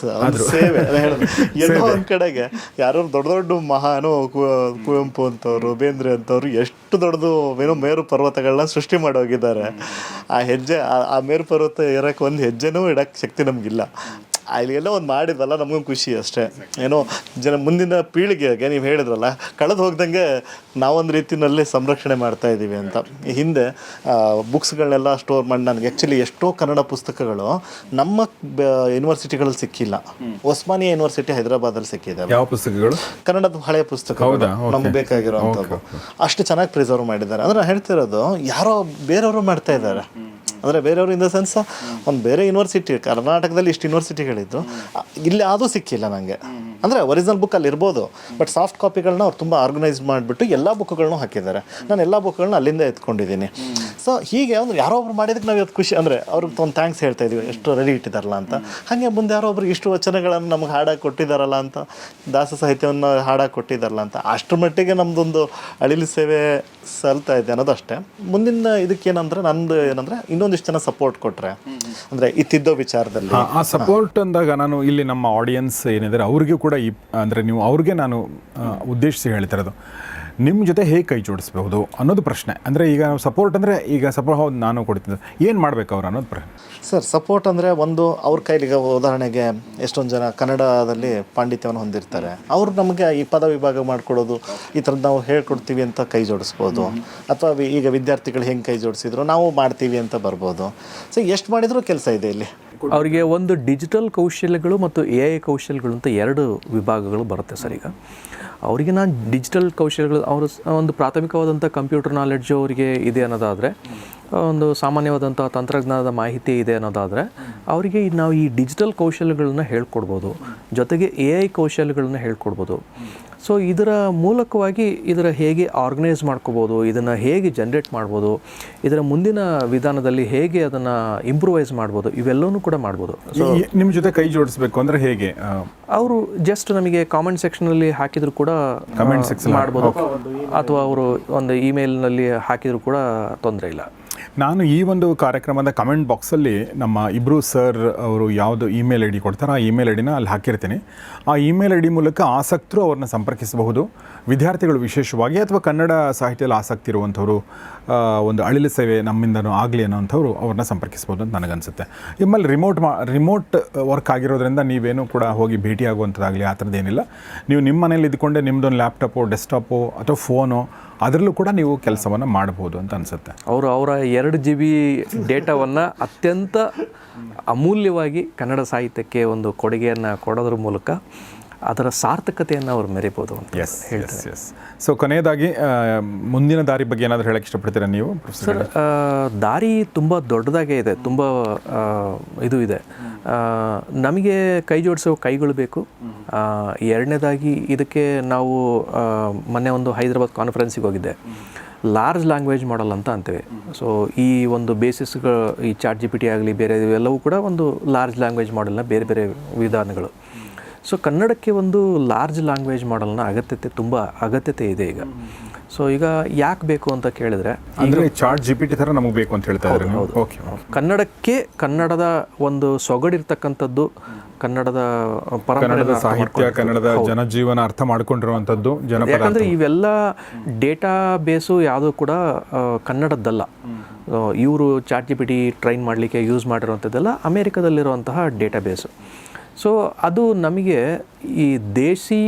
Speaker 4: ಸೇವೆ. ಎಲ್ಲೋ ಒಂದು ಕಡೆಗೆ ಯಾರು ದೊಡ್ಡ ದೊಡ್ಡ ಮಹಾನು ಕುವೆಂಪು ಅಂತವ್ರು, ಬೇಂದ್ರೆ ಅಂತವ್ರು ಎಷ್ಟು ದೊಡ್ಡದು ಮೇರು ಪರ್ವತಗಳನ್ನ ಸೃಷ್ಟಿ ಮಾಡಿ ಹೋಗಿದ್ದಾರೆ. ಆ ಹೆಜ್ಜೆ, ಆ ಮೇರು ಪರ್ವತ ಏರಕ್ಕೆ ಒಂದು ಹೆಜ್ಜೆನೂ ಇಡಕ್ಕೆ ಶಕ್ತಿ ನಮಗಿಲ್ಲ. ಅಲ್ಲಿಗೆಲ್ಲ ಒಂದು ಮಾಡಿದ್ವಲ್ಲ ನಮಗೂ ಖುಷಿ ಅಷ್ಟೇ. ಏನೋ ಮುಂದಿನ ಪೀಳಿಗೆಗೆ ನೀವು ಹೇಳಿದ್ರಲ್ಲ, ಕಳೆದು ಹೋಗ್ದಂಗೆ ನಾವೊಂದು ರೀತಿಯಲ್ಲಿ ಸಂರಕ್ಷಣೆ ಮಾಡ್ತಾ ಇದ್ದೀವಿ ಅಂತ. ಹಿಂದೆ ಬುಕ್ಸ್ಗಳನ್ನೆಲ್ಲ ಸ್ಟೋರ್ ಮಾಡಿ, ನನಗೆ ಆ್ಯಕ್ಚುಲಿ ಎಷ್ಟೋ ಕನ್ನಡ ಪುಸ್ತಕಗಳು ನಮ್ಮ ಯೂನಿವರ್ಸಿಟಿಗಳಲ್ಲಿ ಸಿಕ್ಕಿಲ್ಲ. ಒಸ್ಮಾನಿಯಾ ಯೂನಿವರ್ಸಿಟಿ ಹೈದರಾಬಾದಲ್ಲಿ ಸಿಕ್ಕಿದೆ.
Speaker 2: ಯಾವ ಪುಸ್ತಕಗಳು?
Speaker 4: ಕನ್ನಡದ ಹಳೆಯ ಪುಸ್ತಕಗಳು ನಮ್ಗೆ ಬೇಕಾಗಿರೋವಂಥದ್ದು. ಅಷ್ಟು ಚೆನ್ನಾಗಿ ಪ್ರಿಸರ್ವ್ ಮಾಡಿದ್ದಾರೆ. ಅಂದರೆ ಹೇಳ್ತಿರೋದು ಯಾರೋ ಬೇರೆಯವರು ಮಾಡ್ತಾ ಇದ್ದಾರೆ. ಅಂದರೆ ಬೇರೆಯವರು ಇನ್ ದ ಸೆನ್ಸ್ ಒಂದು ಬೇರೆ ಯೂನಿವರ್ಸಿಟಿ, ಕರ್ನಾಟಕದಲ್ಲಿ ಇಷ್ಟು ಯೂನಿವರ್ಸಿಟಿಗಳಿದ್ದು ಇಲ್ಲಿ ಯಾವುದೂ ಸಿಕ್ಕಿಲ್ಲ ನನಗೆ. ಅಂದರೆ ಒರಿಜಿನಲ್ ಬುಕ್ ಅಲ್ಲಿ ಇರ್ಬೋದು, ಬಟ್ ಸಾಫ್ಟ್ ಕಾಪಿಗಳನ್ನ ಅವ್ರು ತುಂಬ ಆರ್ಗನೈಸ್ ಮಾಡಿಬಿಟ್ಟು ಎಲ್ಲ ಬುಕ್ಗಳನ್ನೂ ಹಾಕಿದ್ದಾರೆ. ನಾನು ಎಲ್ಲ ಬುಕ್ಗಳನ್ನ ಅಲ್ಲಿಂದ ಎತ್ಕೊಂಡಿದ್ದೀನಿ. ಸೊ ಹೀಗೆ ಒಂದು ಯಾರೋ ಒಬ್ರು ಮಾಡಿದಕ್ಕೆ ನಾವು ಇವತ್ತು ಖುಷಿ, ಅಂದರೆ ಅವ್ರಿಗೆ ಒಂದು ಥ್ಯಾಂಕ್ಸ್ ಹೇಳ್ತಾ ಇದೀವಿ, ಎಷ್ಟು ರೆಡಿ ಇಟ್ಟಿದ್ದಾರಲ್ಲ ಅಂತ. ಹಾಗೆ ಮುಂದೆ ಯಾರೋ ಒಬ್ರಿಗೆ ಇಷ್ಟು ವಚನಗಳನ್ನು ನಮ್ಗೆ ಹಾಡಾಗಿ ಕೊಟ್ಟಿದ್ದಾರಲ್ಲ ಅಂತ, ದಾಸ ಸಾಹಿತ್ಯವನ್ನು ಹಾಡಾಗಿ ಕೊಟ್ಟಿದ್ದಾರಲ್ಲ ಅಂತ, ಅಷ್ಟರ ಮಟ್ಟಿಗೆ ನಮ್ಮದೊಂದು ಅಳಿಲು ಸೇವೆ ಸಲ್ತಾ ಇದೆ ಅನ್ನೋದಷ್ಟೇ. ಮುಂದಿನ ಇದಕ್ಕೇನಂದರೆ ನಂದು ಏನಂದರೆ ಇನ್ನೊಂದಿಷ್ಟು ಜನ ಸಪೋರ್ಟ್ ಕೊಟ್ಟರೆ, ಅಂದರೆ ಇತ್ತಿದ್ದೋ ವಿಚಾರದಲ್ಲಿ
Speaker 2: ಆ ಸಪೋರ್ಟ್ ಅಂದಾಗ ನಾನು ಇಲ್ಲಿ ನಮ್ಮ ಆಡಿಯನ್ಸ್ ಏನಿದ್ದಾರೆ ಅವ್ರಿಗೂ ಕೂಡ ಅಂದರೆ ನೀವು ಅವ್ರಿಗೆ ನಾನು ಉದ್ದೇಶಿಸಿ ಹೇಳ್ತಿರೋದು, ನಿಮ್ಮ ಜೊತೆ ಹೇಗೆ ಕೈ ಜೋಡಿಸ್ಬಹುದು ಅನ್ನೋದು ಪ್ರಶ್ನೆ. ಅಂದರೆ ಈಗ ಸಪೋರ್ಟ್ ಅಂದರೆ ಈಗ ಸಪೋರ್ಟ್ ಹೌದು ನಾನು ಕೊಡ್ತಿದ್ದೆ, ಏನು ಮಾಡಬೇಕು ಅವ್ರು ಅನ್ನೋದು ಪ್ರಶ್ನೆ.
Speaker 4: ಸರ್ ಸಪೋರ್ಟ್ ಅಂದರೆ ಒಂದು ಅವ್ರ ಕೈಲಿಗೆ, ಉದಾಹರಣೆಗೆ ಎಷ್ಟೊಂದು ಜನ ಕನ್ನಡದಲ್ಲಿ ಪಾಂಡಿತ್ಯವನ್ನು ಹೊಂದಿರ್ತಾರೆ, ಅವರು ನಮಗೆ ಈ ಪದ ವಿಭಾಗ ಮಾಡಿಕೊಡೋದು, ಈ ಥರದ್ದು ನಾವು ಹೇಳ್ಕೊಡ್ತೀವಿ ಅಂತ ಕೈ ಜೋಡಿಸ್ಬೋದು. ಅಥವಾ ಈಗ ವಿದ್ಯಾರ್ಥಿಗಳು ಹೆಂಗೆ ಕೈ ಜೋಡಿಸಿದ್ರು ನಾವು ಮಾಡ್ತೀವಿ ಅಂತ ಬರ್ಬೋದು. ಸೊ ಎಷ್ಟು ಮಾಡಿದರೂ ಕೆಲಸ ಇದೆ ಇಲ್ಲಿ.
Speaker 3: ಅವರಿಗೆ ಒಂದು ಡಿಜಿಟಲ್ ಕೌಶಲ್ಯಗಳು ಮತ್ತು AI ಕೌಶಲ್ಯಗಳು ಅಂತ 2 ವಿಭಾಗಗಳು ಬರುತ್ತೆ ಸರ್. ಈಗ ಅವರಿಗೆ ನಾನು ಡಿಜಿಟಲ್ ಕೌಶಲ್ಯಗಳು, ಅವರು ಒಂದು ಪ್ರಾಥಮಿಕವಾದಂಥ ಕಂಪ್ಯೂಟರ್ ನಾಲೆಡ್ಜು ಅವರಿಗೆ ಇದೆ ಅನ್ನೋದಾದರೆ, ಒಂದು ಸಾಮಾನ್ಯವಾದಂಥ ತಂತ್ರಜ್ಞಾನದ ಮಾಹಿತಿ ಇದೆ ಅನ್ನೋದಾದರೆ ಅವರಿಗೆ ನಾವು ಈ ಡಿಜಿಟಲ್ ಕೌಶಲ್ಯಗಳನ್ನ ಹೇಳ್ಕೊಡ್ಬೋದು, ಜೊತೆಗೆ AI ಕೌಶಲ್ಯಗಳನ್ನ ಹೇಳ್ಕೊಡ್ಬೋದು. ಸೊ ಇದರ ಮೂಲಕವಾಗಿ ಇದರ ಹೇಗೆ ಆರ್ಗನೈಸ್ ಮಾಡ್ಕೋಬೋದು, ಇದನ್ನು ಹೇಗೆ ಜನ್ರೇಟ್ ಮಾಡ್ಬೋದು, ಇದರ ಮುಂದಿನ ವಿಧಾನದಲ್ಲಿ ಹೇಗೆ ಅದನ್ನು ಇಂಪ್ರೂವೈಸ್ ಮಾಡ್ಬೋದು, ಇವೆಲ್ಲವೂ ಕೂಡ ಮಾಡ್ಬೋದು. ಸೊ
Speaker 2: ನಿಮ್ಮ ಜೊತೆ ಕೈ ಜೋಡಿಸ್ಬೇಕು ಅಂದರೆ ಹೇಗೆ?
Speaker 3: ಅವರು ಜಸ್ಟ್ ನಮಗೆ ಕಾಮೆಂಟ್ ಸೆಕ್ಷನಲ್ಲಿ ಹಾಕಿದ್ರು ಕೂಡ ಕಮೆಂಟ್ ಸೆಕ್ಷನ್ ಮಾಡ್ಬೋದು, ಅಥವಾ ಅವರು ಒಂದು ಇಮೇಲ್ನಲ್ಲಿ ಹಾಕಿದ್ರು ಕೂಡ ತೊಂದರೆ ಇಲ್ಲ.
Speaker 2: ನಾನು ಈ ಒಂದು ಕಾರ್ಯಕ್ರಮದ ಕಮೆಂಟ್ ಬಾಕ್ಸಲ್ಲಿ ನಮ್ಮ ಇಬ್ಬರು ಸರ್ ಅವರು ಯಾವುದು ಇಮೇಲ್ ಐ ಡಿ ಕೊಡ್ತಾರೆ ಆ ಇಮೇಲ್ ಐ ಡಿನ ಅಲ್ಲಿ ಹಾಕಿರ್ತೀನಿ. ಆ ಇಮೇಲ್ ಐ ಡಿ ಮೂಲಕ ಆಸಕ್ತರು ಅವ್ರನ್ನ ಸಂಪರ್ಕಿಸಬಹುದು. ವಿದ್ಯಾರ್ಥಿಗಳು ವಿಶೇಷವಾಗಿ ಅಥವಾ ಕನ್ನಡ ಸಾಹಿತ್ಯದಲ್ಲಿ ಆಸಕ್ತಿ ಇರುವಂಥವ್ರು, ಒಂದು ಅಳಿಲು ಸೇವೆ ನಮ್ಮಿಂದನೂ ಆಗಲಿ ಅನ್ನೋಂಥವ್ರು ಅವ್ರನ್ನ ಸಂಪರ್ಕಿಸ್ಬೋದು ಅಂತ ನನಗನ್ಸುತ್ತೆ. ನಿಮ್ಮಲ್ಲಿ ರಿಮೋಟ್ ವರ್ಕ್ ಆಗಿರೋದ್ರಿಂದ ನೀವೇನು ಕೂಡ ಹೋಗಿ ಭೇಟಿ ಆಗುವಂಥದ್ದಾಗಲಿ ಆ ಥರದ್ದೇನಿಲ್ಲ. ನೀವು ನಿಮ್ಮ ಮನೇಲಿ ಇದ್ಕೊಂಡೆ ನಿಮ್ಮದೊಂದು ಲ್ಯಾಪ್ಟಾಪು, ಡೆಸ್ಕ್ಟಾಪು ಅಥವಾ ಫೋನು ಅದರಲ್ಲೂ ಕೂಡ ನೀವು ಕೆಲಸವನ್ನು ಮಾಡ್ಬೋದು ಅಂತ ಅನಿಸುತ್ತೆ.
Speaker 3: ಅವರ 2 GB ಡೇಟಾವನ್ನು ಅತ್ಯಂತ ಅಮೂಲ್ಯವಾಗಿ ಕನ್ನಡ ಸಾಹಿತ್ಯಕ್ಕೆ ಒಂದು ಕೊಡುಗೆಯನ್ನು ಕೊಡೋದ್ರ ಮೂಲಕ ಅದರ ಸಾರ್ಥಕತೆಯನ್ನು ಅವರು ಮೆರಿಬೋದು ಅಂತ ಹೇಳ್ತಾರೆ.
Speaker 2: ಸೊ ಕೊನೆಯದಾಗಿ ಮುಂದಿನ ದಾರಿ ಬಗ್ಗೆ ಏನಾದರೂ ಹೇಳಕ್ಕೆ ಇಷ್ಟಪಡ್ತೀರಾ ನೀವು?
Speaker 3: ಸರ್, ದಾರಿ ತುಂಬ ದೊಡ್ಡದಾಗೇ ಇದೆ, ತುಂಬ ಇದು ಇದೆ. ನಮಗೆ ಕೈ ಜೋಡಿಸೋ ಕೈಗಳು ಬೇಕು. ಎರಡನೇದಾಗಿ ಇದಕ್ಕೆ ನಾವು ಮೊನ್ನೆ ಒಂದು ಹೈದರಾಬಾದ್ ಕಾನ್ಫರೆನ್ಸಿಗೆ ಹೋಗಿದ್ದೆ. ಲಾರ್ಜ್ ಲ್ಯಾಂಗ್ವೇಜ್ ಮಾಡಲ್ ಅಂತ ಅಂತೇವೆ. ಸೊ ಈ ಒಂದು ಬೇಸಿಸ್ಗಳು ಈ ChatGPT ಆಗಲಿ ಬೇರೆ ಇವೆಲ್ಲವೂ ಕೂಡ ಒಂದು ಲಾರ್ಜ್ ಲ್ಯಾಂಗ್ವೇಜ್ ಮಾಡಲ್ನ ಬೇರೆ ಬೇರೆ ವಿಧಾನಗಳು. ಸೊ ಕನ್ನಡಕ್ಕೆ ಒಂದು ಲಾರ್ಜ್ ಲ್ಯಾಂಗ್ವೇಜ್ ಮಾಡಲ್ನ ತುಂಬ ಅಗತ್ಯತೆ ಇದೆ ಈಗ. ಸೊ ಈಗ ಯಾಕೆ ಬೇಕು ಅಂತ ಕೇಳಿದ್ರೆ,
Speaker 2: ಅಂದರೆ ChatGPT ಥರ ನಮಗೆ ಬೇಕು ಅಂತ ಹೇಳ್ತಾ ಇದ್ದಾರೆ. ಓಕೆ,
Speaker 3: ಕನ್ನಡಕ್ಕೆ ಕನ್ನಡದ ಒಂದು ಸೊಗಡಿರ್ತಕ್ಕಂಥದ್ದು, ಕನ್ನಡದ
Speaker 2: ಕನ್ನಡದ ಸಾಹಿತ್ಯ, ಕನ್ನಡದ ಜನಜೀವನ ಅರ್ಥ ಮಾಡ್ಕೊಂಡಿರುವಂಥದ್ದು ಜನಪದ.
Speaker 3: ಯಾಕಂದರೆ ಇವೆಲ್ಲ ಡೇಟಾ ಬೇಸು ಯಾವುದೂ ಕೂಡ ಕನ್ನಡದ್ದಲ್ಲ. ಇವರು ChatGPT ಟ್ರೈನ್ ಮಾಡಲಿಕ್ಕೆ ಯೂಸ್ ಮಾಡಿರುವಂಥದ್ದೆಲ್ಲ ಅಮೇರಿಕಾದಲ್ಲಿರುವಂತಹ ಡೇಟಾ ಬೇಸು. ಸೊ ಅದು ನಮಗೆ ಈ ದೇಸಿ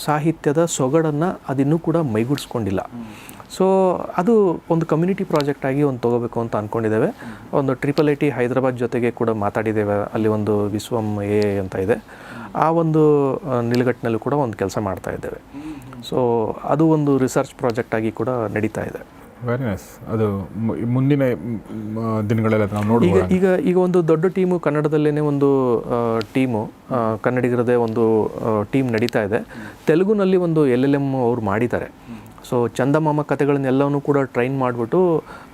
Speaker 3: ಸಾಹಿತ್ಯದ ಸೊಗಡನ್ನು ಅದಿನ್ನೂ ಕೂಡ ಮೈಗೂಡಿಸ್ಕೊಂಡಿಲ್ಲ. ಸೊ ಅದು ಒಂದು ಕಮ್ಯುನಿಟಿ ಪ್ರಾಜೆಕ್ಟ್ ಆಗಿ ಒಂದು ತೊಗೋಬೇಕು ಅಂತ ಅಂದ್ಕೊಂಡಿದ್ದೇವೆ. ಒಂದು IIIT ಹೈದರಾಬಾದ್ ಜೊತೆಗೆ ಕೂಡ ಮಾತಾಡಿದ್ದೇವೆ. ಅಲ್ಲಿ ಒಂದು ವಿಶ್ವಂ AI ಅಂತ ಇದೆ, ಆ ಒಂದು ನಿಲುಗಟ್ಟಿನಲ್ಲೂ ಕೂಡ ಒಂದು ಕೆಲಸ ಮಾಡ್ತಾ ಇದ್ದೇವೆ. ಸೊ ಅದು ಒಂದು ರಿಸರ್ಚ್ ಪ್ರಾಜೆಕ್ಟ್ ಆಗಿ ಕೂಡ ನಡೀತಾ ಇದೆ.
Speaker 2: Very nice. ಅದು ಮುಂದಿನ ದಿನಗಳಲ್ಲಿ ನಾವು ನೋಡ್ಬೋದು.
Speaker 3: ಈಗ ಒಂದು ದೊಡ್ಡ ಟೀಮು ಕನ್ನಡದಲ್ಲೇ ಒಂದು ಟೀಮು, ಕನ್ನಡಿಗರದೇ ಒಂದು ಟೀಮ್ ನಡೀತಾ ಇದೆ. ತೆಲುಗುನಲ್ಲಿ ಒಂದು LLM ಅವ್ರು ಮಾಡಿದ್ದಾರೆ. ಸೊ ಚಂದಮಾಮ ಕಥೆಗಳನ್ನೆಲ್ಲವನ್ನೂ ಕೂಡ ಟ್ರೈನ್ ಮಾಡಿಬಿಟ್ಟು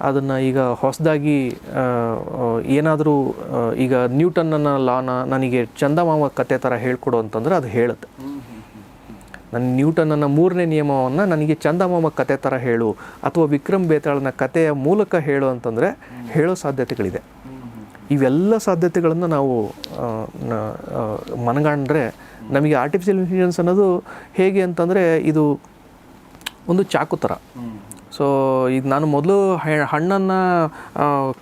Speaker 3: ಅದನ್ನು ಈಗ ಹೊಸದಾಗಿ ಏನಾದರೂ ಈಗ ನ್ಯೂಟನ್ನ ಲಾನ ನನಗೆ ಚಂದಮಾಮ ಕಥೆ ಥರ ಹೇಳ್ಕೊಡು ಅಂತಂದರೆ ಅದು ಹೇಳುತ್ತೆ. ನನ್ನ ನ್ಯೂಟನ್ನ 3ನೇ ನಿಯಮವನ್ನು ನನಗೆ ಚಂದಮಾಮ ಕತೆ ಥರ ಹೇಳು, ಅಥವಾ ವಿಕ್ರಮ್ ಬೇತಾಳನ ಕಥೆಯ ಮೂಲಕ ಹೇಳು ಅಂತಂದರೆ ಹೇಳೋ ಸಾಧ್ಯತೆಗಳಿದೆ. ಇವೆಲ್ಲ ಸಾಧ್ಯತೆಗಳನ್ನು ನಾವು ಮನಗಾಂಡ್ರೆ ನಮಗೆ ಆರ್ಟಿಫಿಷಿಯಲ್ ಇಂಟೆಲಿಜೆನ್ಸ್ ಅನ್ನೋದು ಹೇಗೆ ಅಂತಂದರೆ ಇದು ಒಂದು ಚಾಕು ಥರ. ಸೊ ಈಗ ನಾನು ಮೊದಲು ಹಣ್ಣನ್ನು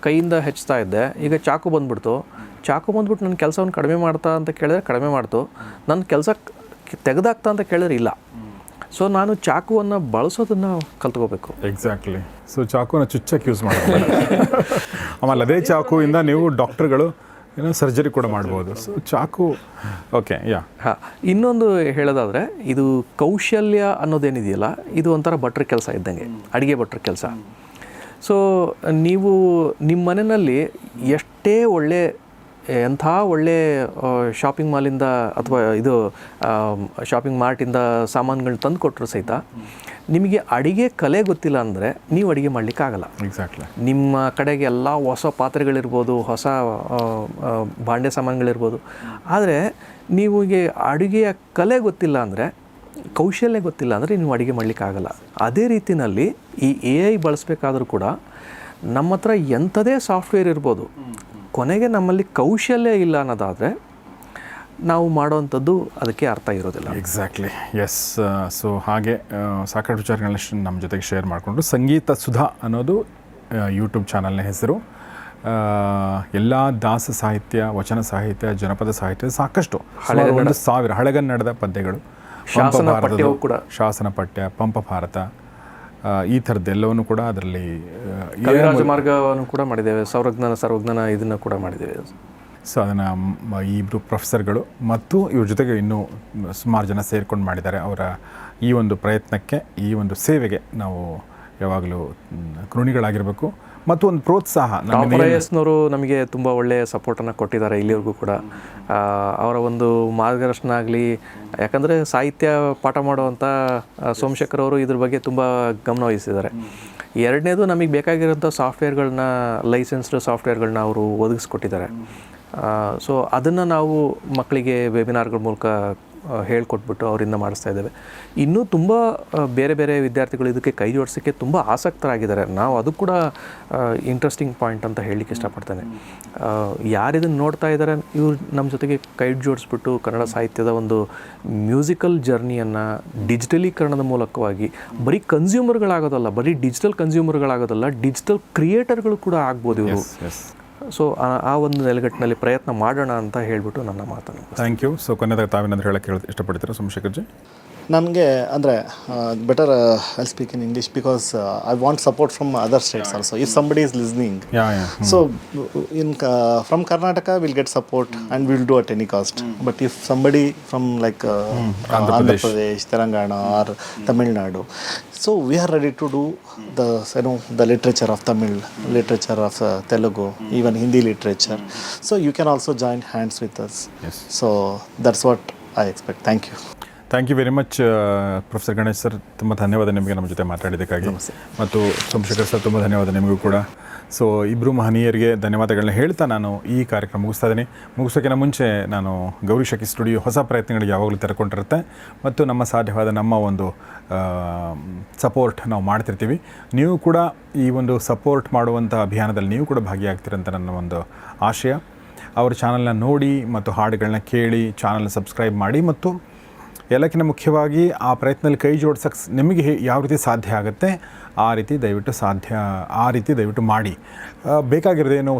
Speaker 3: ಕೈಯಿಂದ ಹೆಚ್ಚುತ್ತಾ ಇದ್ದೆ, ಈಗ ಚಾಕು ಬಂದುಬಿಡ್ತು ನನ್ನ ಕೆಲಸವನ್ನು ಕಡಿಮೆ ಮಾಡ್ತಾ ಅಂತ ಕೇಳಿದ್ರೆ ಕಡಿಮೆ ಮಾಡ್ತು, ನನ್ನ ಕೆಲಸ ತೆಗೆದಾಕ್ತಾ ಅಂತ ಕೇಳಿದ್ರೆ ಇಲ್ಲ. ಸೊ ನಾನು ಚಾಕುವನ್ನು ಬಳಸೋದನ್ನು ಕಲ್ತ್ಕೋಬೇಕು.
Speaker 2: ಎಕ್ಸಾಕ್ಟ್ಲಿ. ಸೊ ಚಾಕುನ ಚುಚ್ಚಕ್ಕೆ ಯೂಸ್ ಮಾಡ್ಬೋದು. ಆಮೇಲೆ ಅದೇ ಚಾಕುವಿಂದ ನೀವು ಡಾಕ್ಟರ್ಗಳು ಏನೋ ಸರ್ಜರಿ ಕೂಡ ಮಾಡ್ಬೋದು. ಸೊ ಚಾಕು ಓಕೆ ಯಾ.
Speaker 3: ಇನ್ನೊಂದು ಹೇಳೋದಾದರೆ, ಇದು ಕೌಶಲ್ಯ ಅನ್ನೋದೇನಿದೆಯಲ್ಲ, ಇದು ಒಂಥರ ಭಟ್ರ ಕೆಲಸ ಇದ್ದಂಗೆ, ಅಡುಗೆ ಭಟ್ರ ಕೆಲಸ. ಸೊ ನೀವು ನಿಮ್ಮ ಮನೆಯಲ್ಲಿ ಎಷ್ಟೇ ಎಂಥ ಒಳ್ಳೆ ಶಾಪಿಂಗ್ ಮಾಲಿಂದ ಅಥವಾ ಇದು ಶಾಪಿಂಗ್ ಮಾರ್ಟಿಂದ ಸಾಮಾನುಗಳನ್ನ ತಂದು ಕೊಟ್ಟರು ಸಹಿತ ನಿಮಗೆ ಅಡುಗೆ ಕಲೆ ಗೊತ್ತಿಲ್ಲ ಅಂದರೆ ನೀವು ಅಡುಗೆ ಮಾಡಲಿಕ್ಕಾಗಲ್ಲ.
Speaker 2: ಎಕ್ಸಾಕ್ಟ್ಲಿ.
Speaker 3: ನಿಮ್ಮ ಕಡೆಗೆ ಎಲ್ಲ ಹೊಸ ಪಾತ್ರೆಗಳಿರ್ಬೋದು, ಹೊಸ ಭಾಂಡೆ ಸಾಮಾನುಗಳಿರ್ಬೋದು, ಆದರೆ ನೀವಿಗೆ ಅಡುಗೆಯ ಕಲೆ ಗೊತ್ತಿಲ್ಲ ಅಂದರೆ, ಕೌಶಲ್ಯ ಗೊತ್ತಿಲ್ಲ ಅಂದರೆ ನೀವು ಅಡುಗೆ ಮಾಡಲಿಕ್ಕಾಗಲ್ಲ. ಅದೇ ರೀತಿಯಲ್ಲಿ ಈ AI ಬಳಸಬೇಕಾದ್ರೂ ಕೂಡ ನಮ್ಮ ಹತ್ರ ಎಂಥದೇ ಸಾಫ್ಟ್ವೇರ್ ಇರ್ಬೋದು, ಕೊನೆಗೆ ನಮ್ಮಲ್ಲಿ ಕೌಶಲ್ಯ ಇಲ್ಲ ಅನ್ನೋದಾದರೆ ನಾವು ಮಾಡೋವಂಥದ್ದು ಅದಕ್ಕೆ ಅರ್ಥ ಇರೋದಿಲ್ಲ.
Speaker 2: Exactly, S. ಸೊ ಹಾಗೆ ಸಾಕಷ್ಟು ವಿಚಾರಗಳನ್ನ ನಮ್ಮ ಜೊತೆಗೆ ಶೇರ್ ಮಾಡಿಕೊಂಡು, ಸಂಗೀತ ಸುಧಾ ಅನ್ನೋದು ಯೂಟ್ಯೂಬ್ ಚಾನಲ್ನ ಹೆಸರು. ಎಲ್ಲ ದಾಸ ಸಾಹಿತ್ಯ, ವಚನ ಸಾಹಿತ್ಯ, ಜನಪದ ಸಾಹಿತ್ಯ ಸಾಕಷ್ಟು 1,000 ಹಳೆಗನ್ನಡದ ಪದ್ಯಗಳು, ಶಾಸನ ಪಠ್ಯ, ಪಂಪ ಭಾರತ, ಈ ಥರದ್ದೆಲ್ಲವನ್ನು ಕೂಡ ಅದರಲ್ಲಿ
Speaker 3: ಕವಿರಾಜ ಮಾರ್ಗವನ್ನು ಕೂಡ ಮಾಡಿದ್ದೇವೆ, ಸರ್ವಜ್ಞಾನ ಇದನ್ನು ಕೂಡ ಮಾಡಿದ್ದೇವೆ.
Speaker 2: ಸೊ ಅದನ್ನು ಈ ಇಬ್ಬರು ಪ್ರೊಫೆಸರ್ಗಳು ಮತ್ತು ಇವ್ರ ಜೊತೆಗೆ ಇನ್ನೂ ಸುಮಾರು ಜನ ಸೇರ್ಕೊಂಡು ಮಾಡಿದ್ದಾರೆ. ಅವರ ಈ ಒಂದು ಪ್ರಯತ್ನಕ್ಕೆ, ಈ ಒಂದು ಸೇವೆಗೆ ನಾವು ಯಾವಾಗಲೂ ಋಣಿಗಳಾಗಿರಬೇಕು. ಮತ್ತು ಒಂದು ಪ್ರೋತ್ಸಾಹ,
Speaker 3: ನವರು ನಮಗೆ ತುಂಬ ಒಳ್ಳೆಯ ಸಪೋರ್ಟನ್ನು ಕೊಟ್ಟಿದ್ದಾರೆ ಇಲ್ಲಿವರೆಗೂ ಕೂಡ. ಅವರ ಒಂದು ಮಾರ್ಗದರ್ಶನ ಆಗಲಿ, ಯಾಕಂದರೆ ಸಾಹಿತ್ಯ ಪಾಠ ಮಾಡುವಂಥ ಸೋಮಶೇಖರ್ ಅವರು ಇದ್ರ ಬಗ್ಗೆ ತುಂಬ ಗಮನ ವಹಿಸಿದ್ದಾರೆ. ಎರಡನೇದು, ನಮಗೆ ಬೇಕಾಗಿರೋಂಥ ಸಾಫ್ಟ್ವೇರ್ಗಳನ್ನ, ಲೈಸೆನ್ಸ್ಡ್ ಸಾಫ್ಟ್ವೇರ್ಗಳನ್ನ ಅವರು ಒದಗಿಸ್ಕೊಟ್ಟಿದ್ದಾರೆ. ಸೊ ಅದನ್ನು ನಾವು ಮಕ್ಕಳಿಗೆ ವೆಬಿನಾರ್ಗಳ ಮೂಲಕ ಹೇಳ್ಕೊಟ್ಬಿಟ್ಟು ಅವರಿಂದ ಮಾಡಿಸ್ತಾ ಇದ್ದೇವೆ. ಇನ್ನೂ ತುಂಬ ಬೇರೆ ಬೇರೆ ವಿದ್ಯಾರ್ಥಿಗಳು ಇದಕ್ಕೆ ಕೈ ಜೋಡಿಸೋಕ್ಕೆ ತುಂಬ ಆಸಕ್ತರಾಗಿದ್ದಾರೆ. ನಾವು ಅದು ಕೂಡ ಇಂಟ್ರೆಸ್ಟಿಂಗ್ ಪಾಯಿಂಟ್ ಅಂತ ಹೇಳಲಿಕ್ಕೆ ಇಷ್ಟಪಡ್ತೇನೆ. ಯಾರಿದನ್ನು ನೋಡ್ತಾ ಇದ್ದಾರೆ, ಇವ್ರು ನಮ್ಮ ಜೊತೆಗೆ ಕೈ ಜೋಡಿಸ್ಬಿಟ್ಟು ಕನ್ನಡ ಸಾಹಿತ್ಯದ ಒಂದು ಮ್ಯೂಸಿಕಲ್ ಜರ್ನಿಯನ್ನು ಡಿಜಿಟಲೀಕರಣದ ಮೂಲಕವಾಗಿ ಬರೀ ಕನ್ಸ್ಯೂಮರ್ಗಳಾಗೋದಲ್ಲ, ಬರೀ ಡಿಜಿಟಲ್ ಕನ್ಸ್ಯೂಮರ್ಗಳಾಗೋದಲ್ಲ, ಡಿಜಿಟಲ್ ಕ್ರಿಯೇಟರ್ಗಳು ಕೂಡ ಆಗ್ಬೋದು ಇವರು. ಸೊ ಆ ಒಂದು ನೆಲೆಗಟ್ಟಿನಲ್ಲಿ ಪ್ರಯತ್ನ ಮಾಡೋಣ ಅಂತ ಹೇಳಿಬಿಟ್ಟು ನನ್ನ ಮಾತನ್ನು.
Speaker 2: Thank you. ಸೊ ಕೊನೆಯದಾಗ ತಾವೇನಾದರೂ ಹೇಳಕ್ಕೆ ಇಷ್ಟಪಡ್ತೀರಾ ಸೋಮಶೇಖರ್ ಜಿ?
Speaker 4: ನನಗೆ ಅಂದರೆ better I speak in English because I want support from other states also if somebody is listening. So in from Karnataka will get support and will do at any cost. But if somebody from like Andhra Pradesh, Telangana are Tamil Nadu, so we are ready to do the literature of Tamil, literature of Telugu, even Hindi literature. So you can also join hands with us.
Speaker 2: Yes.
Speaker 4: So that's what I expect. Thank you.
Speaker 2: Thank you very much professor Ganesh sir, ತುಂಬ ಧನ್ಯವಾದ ನಿಮಗೆ ನಮ್ಮ ಜೊತೆ ಮಾತಾಡಿದ್ದಕ್ಕಾಗಿ. ಮತ್ತು ಸೋಮಶೇಖರ್ ಸರ್, ತುಂಬ ಧನ್ಯವಾದ ನಿಮಗೂ ಕೂಡ. ಸೊ ಇಬ್ಬರು ಮಹನೀಯರಿಗೆ ಧನ್ಯವಾದಗಳನ್ನ ಹೇಳ್ತಾ ನಾನು ಈ ಕಾರ್ಯಕ್ರಮ ಮುಗಿಸ್ತಾ ಇದ್ದೀನಿ. ಮುಗಿಸೋಕ್ಕಿಂತ ಮುಂಚೆ ನಾನು ಗೌರಿ ಶಕಿ ಸ್ಟುಡಿಯೋ ಹೊಸ ಪ್ರಯತ್ನಗಳಿಗೆ ಯಾವಾಗಲೂ ತೆರೆಕೊಂಡಿರುತ್ತೆ ಮತ್ತು ನಮ್ಮ ಸಾಧ್ಯವಾದ ನಮ್ಮ ಒಂದು ಸಪೋರ್ಟ್ ನಾವು ಮಾಡ್ತಿರ್ತೀವಿ. ನೀವು ಕೂಡ ಈ ಒಂದು ಸಪೋರ್ಟ್ ಮಾಡುವಂಥ ಅಭಿಯಾನದಲ್ಲಿ ನೀವು ಕೂಡ ಭಾಗಿಯಾಗ್ತೀರಂತ ನನ್ನ ಒಂದು ಆಶಯ. ಅವ್ರ ಚಾನಲ್ನ ನೋಡಿ ಮತ್ತು ಹಾಡುಗಳನ್ನ ಕೇಳಿ, ಚಾನಲ್ನ ಸಬ್ಸ್ಕ್ರೈಬ್ ಮಾಡಿ ಮತ್ತು ಎಲ್ಲಕ್ಕಿಂತ ಮುಖ್ಯವಾಗಿ ಆ ಪ್ರಯತ್ನದಲ್ಲಿ ಕೈ ಜೋಡ್ಸೋಕ್ಕೆ ನಿಮಗೆ ಯಾವ ರೀತಿ ಸಾಧ್ಯ ಆಗುತ್ತೆ ಆ ರೀತಿ ದಯವಿಟ್ಟು ಮಾಡಿ. ಬೇಕಾಗಿರೋದೇನು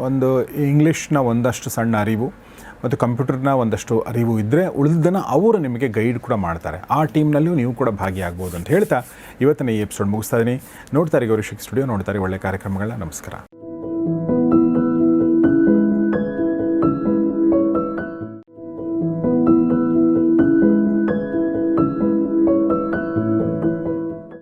Speaker 2: ಒಂದು ಇಂಗ್ಲೀಷ್ನ ಒಂದಷ್ಟು ಸಣ್ಣ ಅರಿವು ಮತ್ತು ಕಂಪ್ಯೂಟರ್ನ ಒಂದಷ್ಟು ಅರಿವು ಇದ್ದರೆ ಉಳಿದನ್ನು ಅವರು ನಿಮಗೆ ಗೈಡ್ ಕೂಡ ಮಾಡ್ತಾರೆ. ಆ ಟೀಮ್ನಲ್ಲಿಯೂ ನೀವು ಕೂಡ ಭಾಗಿಯಾಗ್ಬೋದು ಅಂತ ಹೇಳ್ತಾ ಇವತ್ತಿನ ಈ ಎಪಿಸೋಡ್ ಮುಗಿಸ್ತಾ ಇದ್ದೀನಿ. ನೋಡ್ತಾರೆ ಗೌರಿ ಶಕಿ ಸ್ಟುಡಿಯೋ, ನೋಡ್ತಾರೆ ಒಳ್ಳೆ ಕಾರ್ಯಕ್ರಮಗಳನ್ನ. ನಮಸ್ಕಾರ.